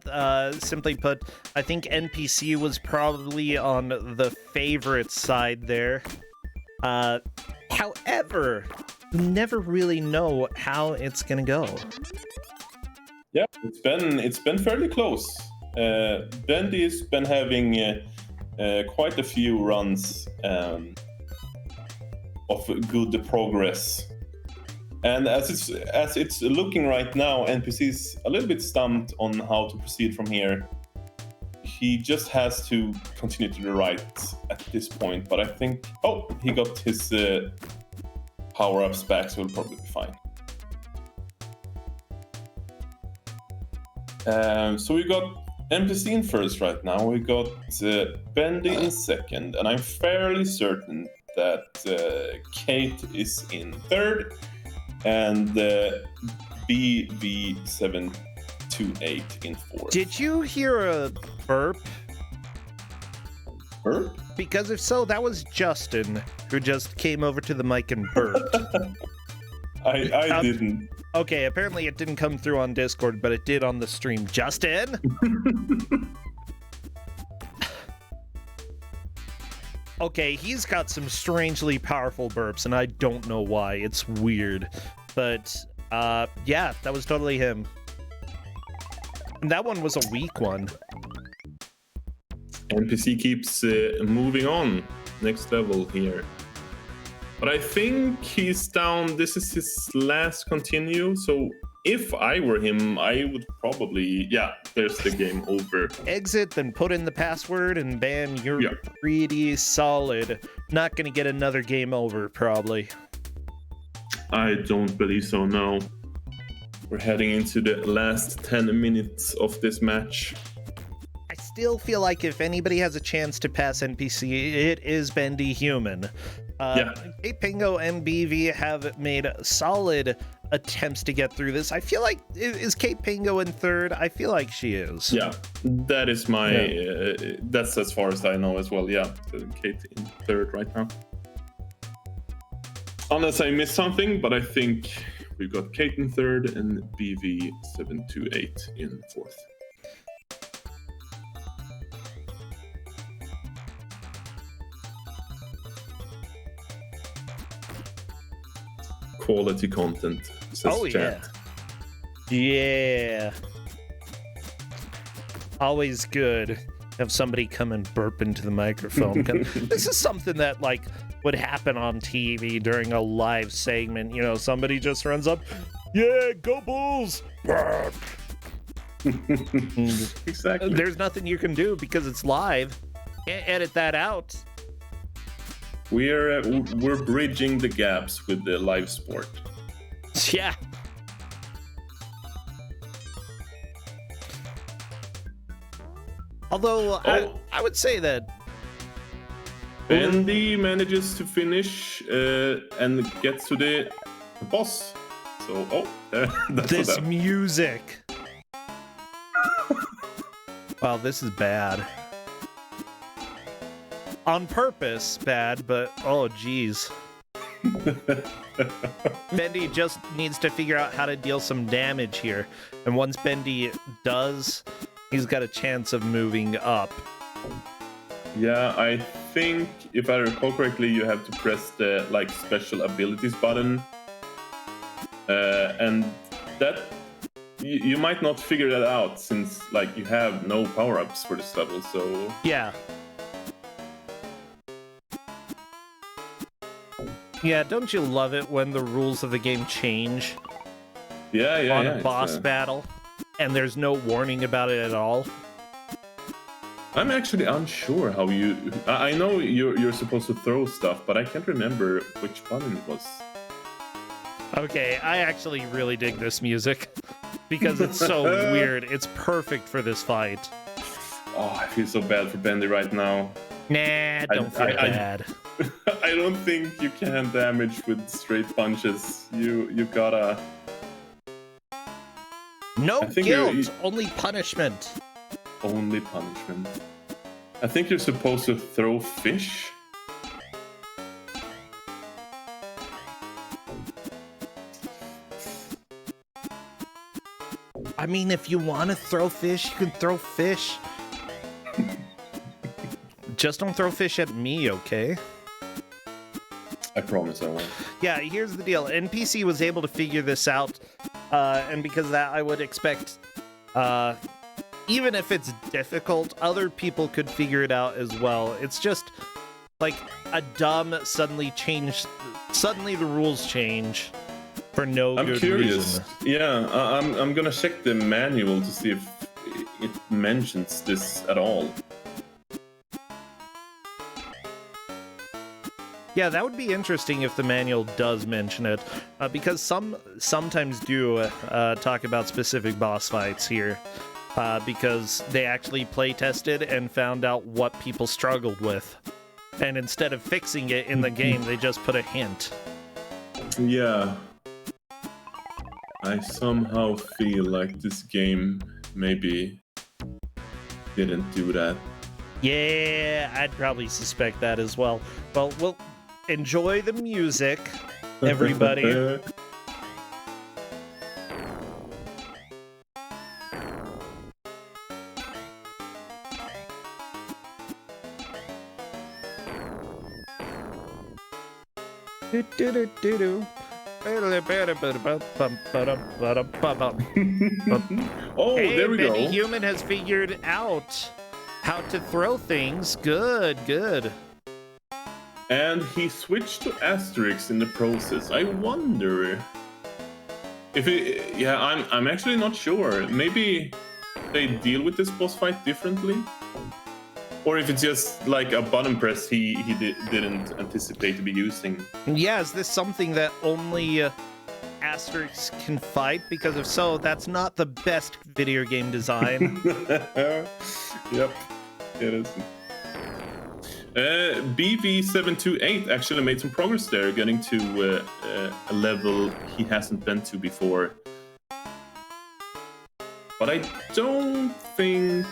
simply put, I think NPC was probably on the favorite side there. However, you never really know how it's gonna go. Yeah, it's been fairly close. Bendy's been having quite a few runs of good progress. And as it's looking right now, NPC's a little bit stumped on how to proceed from here. He just has to continue to the right at this point, but I think... Oh, he got his power-ups back, so he'll probably be fine. So we got NPC in first right now. We got Bendy in second, and I'm fairly certain that Kate is in third, and BV728 in fourth. Did you hear a burp? Burp? Because if so, that was Justin, who just came over to the mic and burped. I didn't. Okay, apparently it didn't come through on Discord, but it did on the stream. Justin? Okay, he's got some strangely powerful burps, and I don't know why. It's weird. But, yeah, that was totally him. And that one was a weak one. NPC keeps moving on. Next level here. But I think he's down. This is his last continue. So if I were him, I would probably... Yeah, there's the game over. Exit, then put in the password, and bam, you're pretty solid. Not gonna get another game over, probably. I don't believe so, no. We're heading into the last 10 minutes of this match. I still feel like if anybody has a chance to pass NPC, it is Bendy Human. Kate Pingo and BV have made solid attempts to get through this. I feel like, is Kate Pingo in third? I feel like she is. Yeah, that is my, that's as far as I know as well. Yeah, Kate in third right now. Unless I missed something, but I think we've got Kate in third and BV728 in fourth. Quality content, says chat. Yeah. Always good. Have somebody come and burp into the microphone. This is something that, like, would happen on TV during a live segment. You know, somebody just runs up, yeah, go Bulls! Burp. Exactly. There's nothing you can do because it's live. Can't edit that out. We're bridging the gaps with the live sport. Yeah. Although I would say that Bendy manages to finish and gets to the boss. So that's this music. Wow, this is bad. On purpose, bad, but oh geez. Bendy just needs to figure out how to deal some damage here. And once Bendy does, he's got a chance of moving up. Yeah, I think, if I recall correctly, you have to press the special abilities button. And that... You might not figure that out since you have no power-ups for this level, so... Yeah. Yeah, don't you love it when the rules of the game change? Yeah, on a boss battle, and there's no warning about it at all? I'm actually unsure how you... I know you're supposed to throw stuff, but I can't remember which button it was. Okay, I actually really dig this music, because it's so weird. It's perfect for this fight. Oh, I feel so bad for Bendy right now. Nah, don't feel bad. I don't think you can damage with straight punches. You gotta... No guilt, only punishment. Only punishment. I think you're supposed to throw fish. I mean, if you want to throw fish, you can throw fish. Just don't throw fish at me, okay? I promise I won't. Yeah, here's the deal. NPC was able to figure this out, and because of that, I would expect, even if it's difficult, other people could figure it out as well. It's just like a dumb suddenly the rules change for no I'm good curious. reason. Yeah, I'm gonna check the manual to see if it mentions this at all. Yeah, that would be interesting if the manual does mention it, because sometimes do talk about specific boss fights here, because they actually play tested and found out what people struggled with, and instead of fixing it in the game, they just put a hint. Yeah. I somehow feel like this game maybe didn't do that. Yeah, I'd probably suspect that as well. Well, we'll enjoy the music, everybody. Oh, hey, there we Bendy go. Human has figured out how to throw things. Good, good. And he switched to Asterix in the process. I wonder if it... Yeah, I'm actually not sure. Maybe they deal with this boss fight differently? Or if it's just like a button press he didn't anticipate to be using. Yeah, is this something that only Asterix can fight? Because if so, that's not the best video game design. Yep, it is. BV728 actually made some progress there, getting to a level he hasn't been to before. But I don't think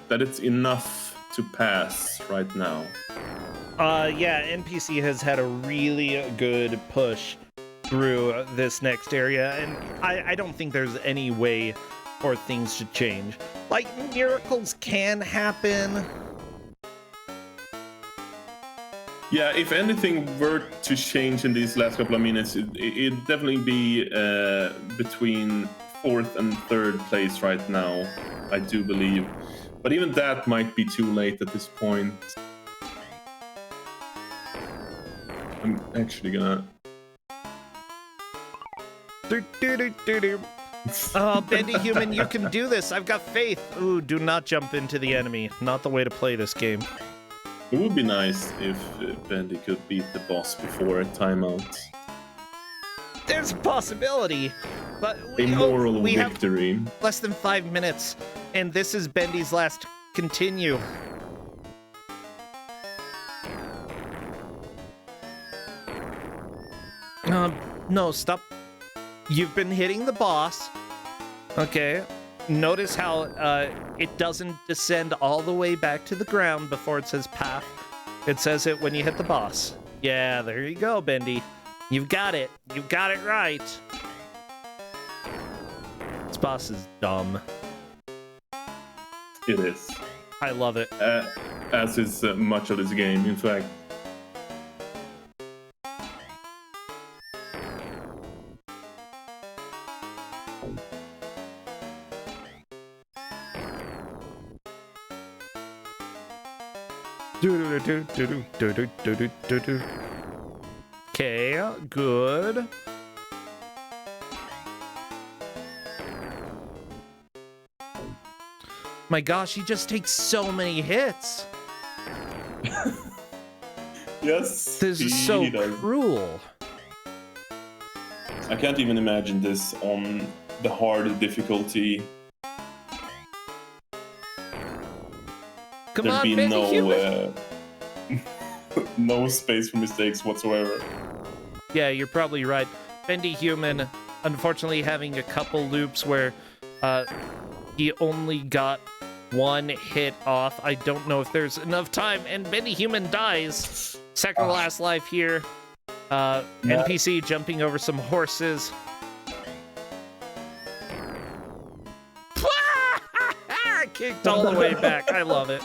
that it's enough to pass right now. Yeah, NPC has had a really good push through this next area, and I don't think there's any way for things to change. Like, miracles can happen. Yeah, if anything were to change in these last couple of minutes, it'd definitely be between 4th and 3rd place right now, I do believe. But even that might be too late at this point. I'm actually gonna... Oh, Bendy Human, you can do this. I've got faith. Ooh, do not jump into the enemy. Not the way to play this game. It would be nice if Bendy could beat the boss before a timeout. There's a possibility, but A moral we victory. have less than 5 minutes, and this is Bendy's last continue. No, stop. You've been hitting the boss. Okay. Notice how it doesn't descend all the way back to the ground before it says path. It says it when you hit the boss. Yeah, there you go, Bendy. You've got it. You've got it right. This boss is dumb. It is. I love it. As is much of this game, in fact. Okay, good. My gosh, he just takes so many hits. Yes. This is so he does. cruel. I can't even imagine this on the hard difficulty. Come There'd on, be Bendy no Human. no space for mistakes whatsoever. Yeah, you're probably right. Bendy Human, unfortunately, having a couple loops where he only got one hit off. I don't know if there's enough time, and Bendy Human dies. Second to last life here. NPC jumping over some horses. kicked all the way back. I love it.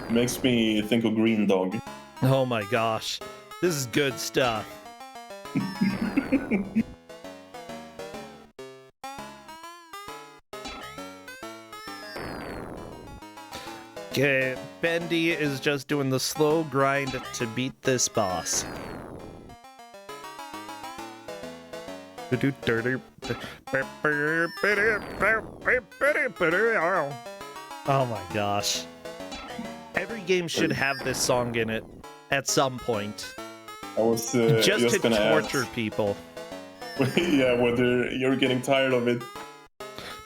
Makes me think of Green Dog. Oh my gosh. This is good stuff. Okay, Bendy is just doing the slow grind to beat this boss. Oh my gosh. Every game should have this song in it at some point. I was just to gonna torture ask. people. Yeah, whether you're getting tired of it.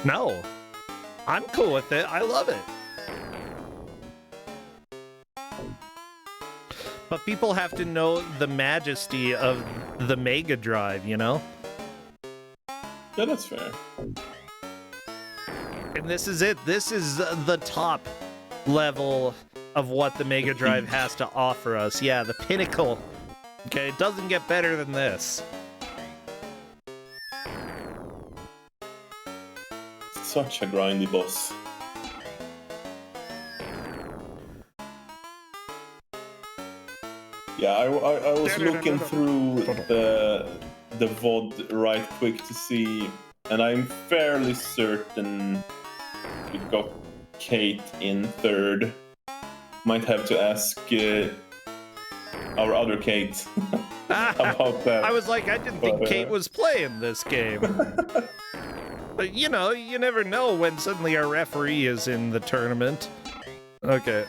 No. I'm cool with it. I love it. But people have to know the majesty of the Mega Drive, you know? Yeah, that's fair. And this is it. This is the top level of what the Mega Drive has to offer us. Yeah, the pinnacle. Okay, it doesn't get better than this. Such a grindy boss. Yeah, I was looking through the VOD right quick to see, and I'm fairly certain we got Kate in third. Might have to ask our other Kate about that. I was like, I didn't think Kate was playing this game. But you know, you never know when suddenly our referee is in the tournament. Okay.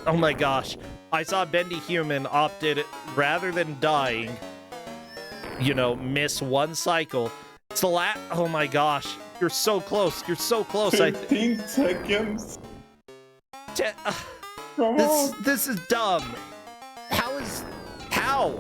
Oh my gosh. I saw Bendy Human opted, rather than dying, you know, miss one cycle. It's the last. Oh my gosh. You're so close. You're so close. 15 seconds. Come on. This is dumb. How?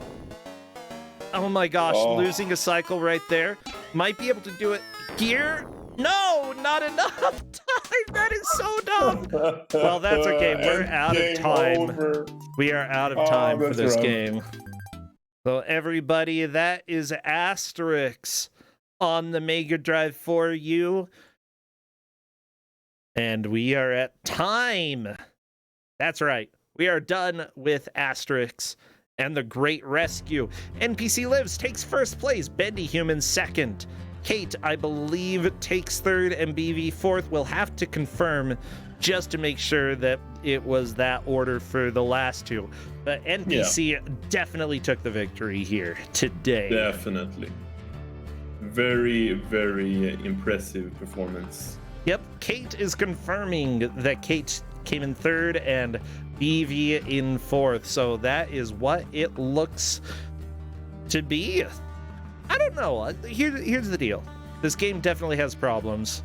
Oh my gosh, losing a cycle right there. Might be able to do it here. No, not enough time. That is so dumb. Well, that's okay. We're out of time. Over. We are out of time for this rough. game. So everybody, that is Asterix on the Mega Drive for you. And we are at time. That's right. We are done with Asterix and the Great Rescue. NPC Lives takes first place. Bendy Human second. Kate, I believe, takes third, and BV fourth. We'll have to confirm just to make sure that it was that order for the last two. But NPC definitely took the victory here today. Definitely. Very, very impressive performance. Yep, Kate is confirming that Kate came in third and BV in fourth. So that is what it looks to be. I don't know. Here's the deal. This game definitely has problems.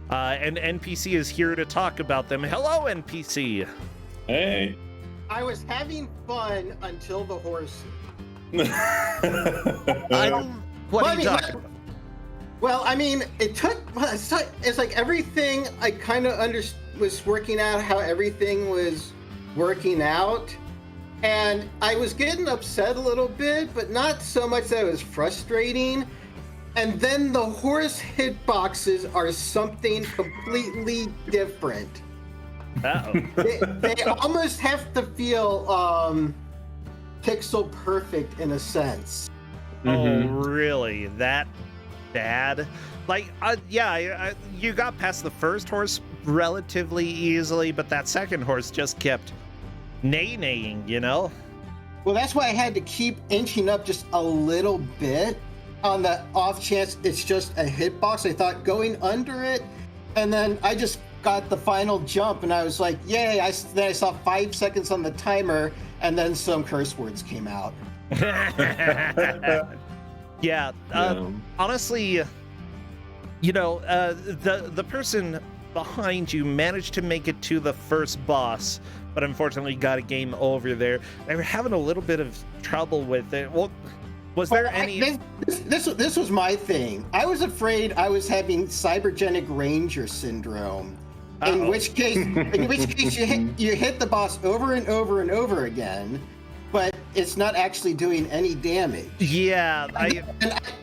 And NPC is here to talk about them. Hello, NPC. Hey. I was having fun until the horse. What are you talking about? Well, I mean, it's like everything I kind of was working out how everything was working out. And I was getting upset a little bit, but not so much that it was frustrating. And then the horse hitboxes are something completely different. Uh-oh. They almost have to feel pixel perfect in a sense. Oh, really? That bad? Like, you got past the first horse relatively easily, but that second horse just kept neighing, you know? Well, that's why I had to keep inching up just a little bit on the off chance it's just a hitbox. I thought going under it, and then I just got the final jump, and I was like, yay. Then I saw 5 seconds on the timer, and then some curse words came out. Honestly, you know, the person behind you managed to make it to the first boss, but unfortunately got a game over there. They were having a little bit of trouble with it. Well, was there any... This was my thing. I was afraid I was having cybergenic ranger syndrome. In which case you hit the boss over and over and over again, but it's not actually doing any damage. Yeah,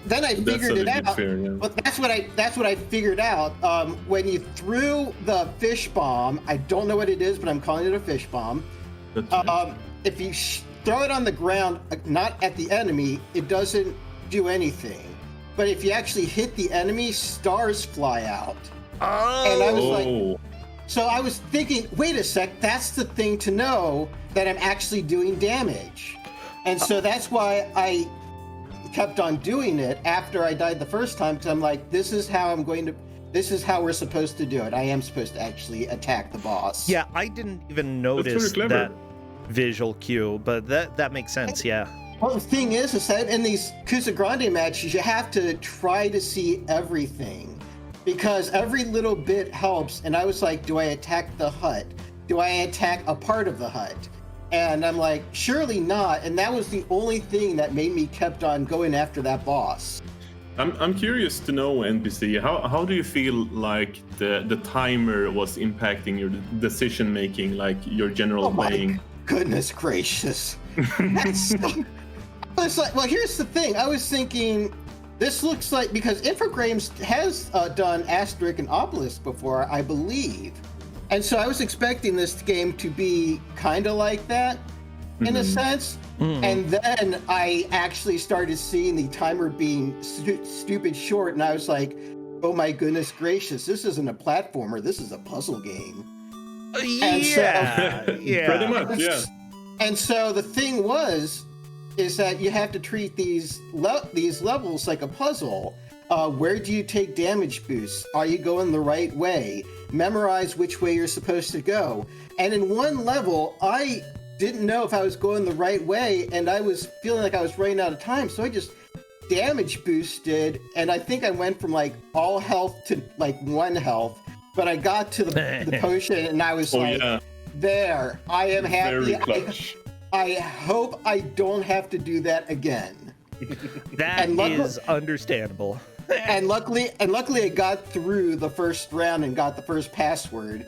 Then I figured it out. Fair, yeah. But that's what I figured out. When you threw the fish bomb, I don't know what it is, but I'm calling it a fish bomb. If you throw it on the ground, not at the enemy, it doesn't do anything. But if you actually hit the enemy, stars fly out. Oh. And I was like, so I was thinking, wait a sec, that's the thing to know, that I'm actually doing damage. And so that's why I kept on doing it after I died the first time, because I'm like, this is how we're supposed to do it. I am supposed to actually attack the boss. Yeah, I didn't even notice that visual cue, but that makes sense, yeah. Well, the thing is that in these Kuso6rande matches, you have to try to see everything, because every little bit helps. And I was like, do I attack the hut? Do I attack a part of the hut? And I'm like, surely not. And that was the only thing that made me kept on going after that boss. I'm curious to know, NPC, how do you feel like the timer was impacting your decision making, like your general playing? My goodness gracious. It's like, well, here's the thing. I was thinking, this looks like, because Infogrames has done Asterix and Obelisk before, I believe. And so I was expecting this game to be kind of like that, in a sense. And then I actually started seeing the timer being stupid short, and I was like, oh my goodness gracious, this isn't a platformer, this is a puzzle game. Yeah, Pretty much, yeah. And so the thing is that you have to treat these levels like a puzzle. Where do you take damage boosts? Are you going the right way? Memorize which way you're supposed to go. And in one level, I didn't know if I was going the right way, and I was feeling like I was running out of time, so I just damage boosted, and I think I went from like all health to like 1 health, but I got to the potion, and I was there, I am happy. I hope I don't have to do that again. That is understandable. And luckily I got through the first round and got the first password.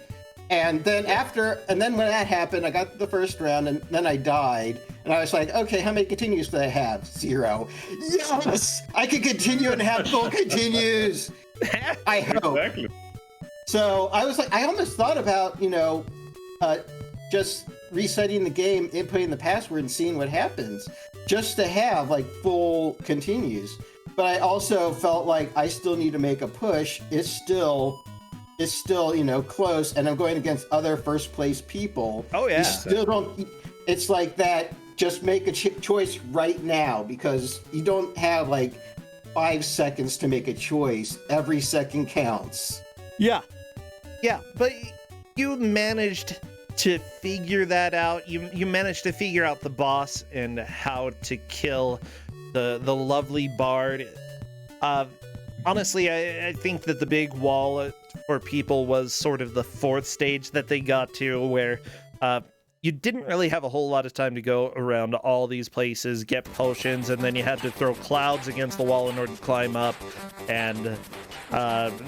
And then when that happened, I got the first round, and then I died. And I was like, okay, how many continues do I have? 0. Yes! I can continue and have full continues. I hope. Exactly. So I was like, I almost thought about, just resetting the game, inputting the password, and seeing what happens, just to have like full continues. But I also felt like I still need to make a push. It's still close, and I'm going against other first place people. Oh yeah. You still don't. It's like that. Just make a choice right now, because you don't have like 5 seconds to make a choice. Every second counts. Yeah, but you managed to figure that out. You managed to figure out the boss and how to kill the lovely bard. Honestly, I think that the big wall for people was sort of the 4th stage that they got to, where you didn't really have a whole lot of time to go around all these places, get potions, and then you had to throw clouds against the wall in order to climb up, and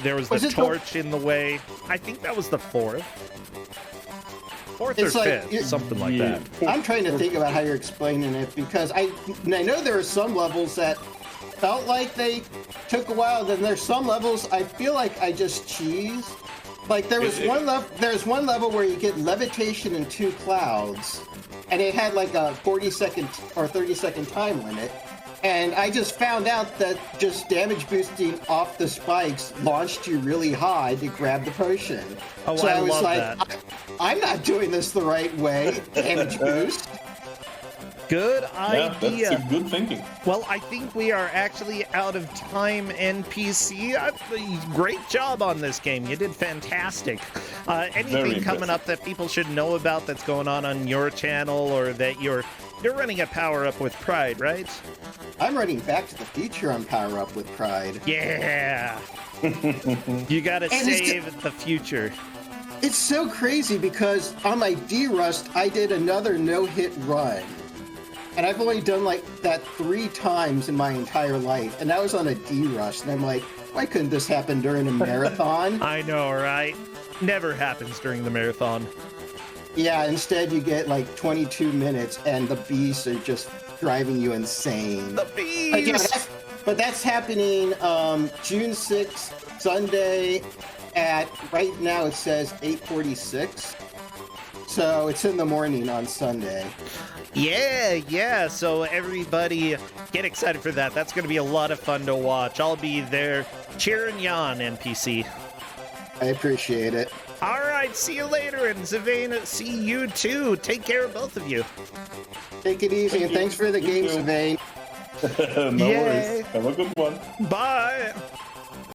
there was the torch in the way. I think that was the 4th. 4th or 5th, something like that. I'm trying to think about how you're explaining it, because I know there are some levels that felt like they took a while, then there's some levels I feel like I just cheesed. Like there's one level where you get levitation in 2 clouds, and it had like a 40-second or 30-second time limit. And I just found out that just damage boosting off the spikes launched you really high to grab the potion. Oh, so I was love like, that. I'm not doing this the right way. Damage boost. Good idea. That's a good thinking. Well, I think we are actually out of time, NPC. Great job on this game. You did fantastic. Anything coming up that people should know about that's going on your channel, or that you're running a Power Up with Pride, right? I'm running Back to the Future on Power Up with Pride. Yeah. You gotta save the future. It's so crazy, because on my D-Rust, I did another no-hit run. And I've only done like that 3 times in my entire life. And that was on a D-Rust. And I'm like, why couldn't this happen during a marathon? I know, right? Never happens during the marathon. Yeah, instead you get like 22 minutes, and the beasts are just driving you insane. The But yeah, bees. that's happening June 6th, Sunday, at right now it says 8:46. So it's in the morning on Sunday. Yeah. So everybody get excited for that. That's going to be a lot of fun to watch. I'll be there cheering you on, NPC. I appreciate it. All right, see you later, and Sylvain, see you too. Take care of both of you. Take it easy, and thanks for the game, Sylvain. No worries. Have a good one. Bye.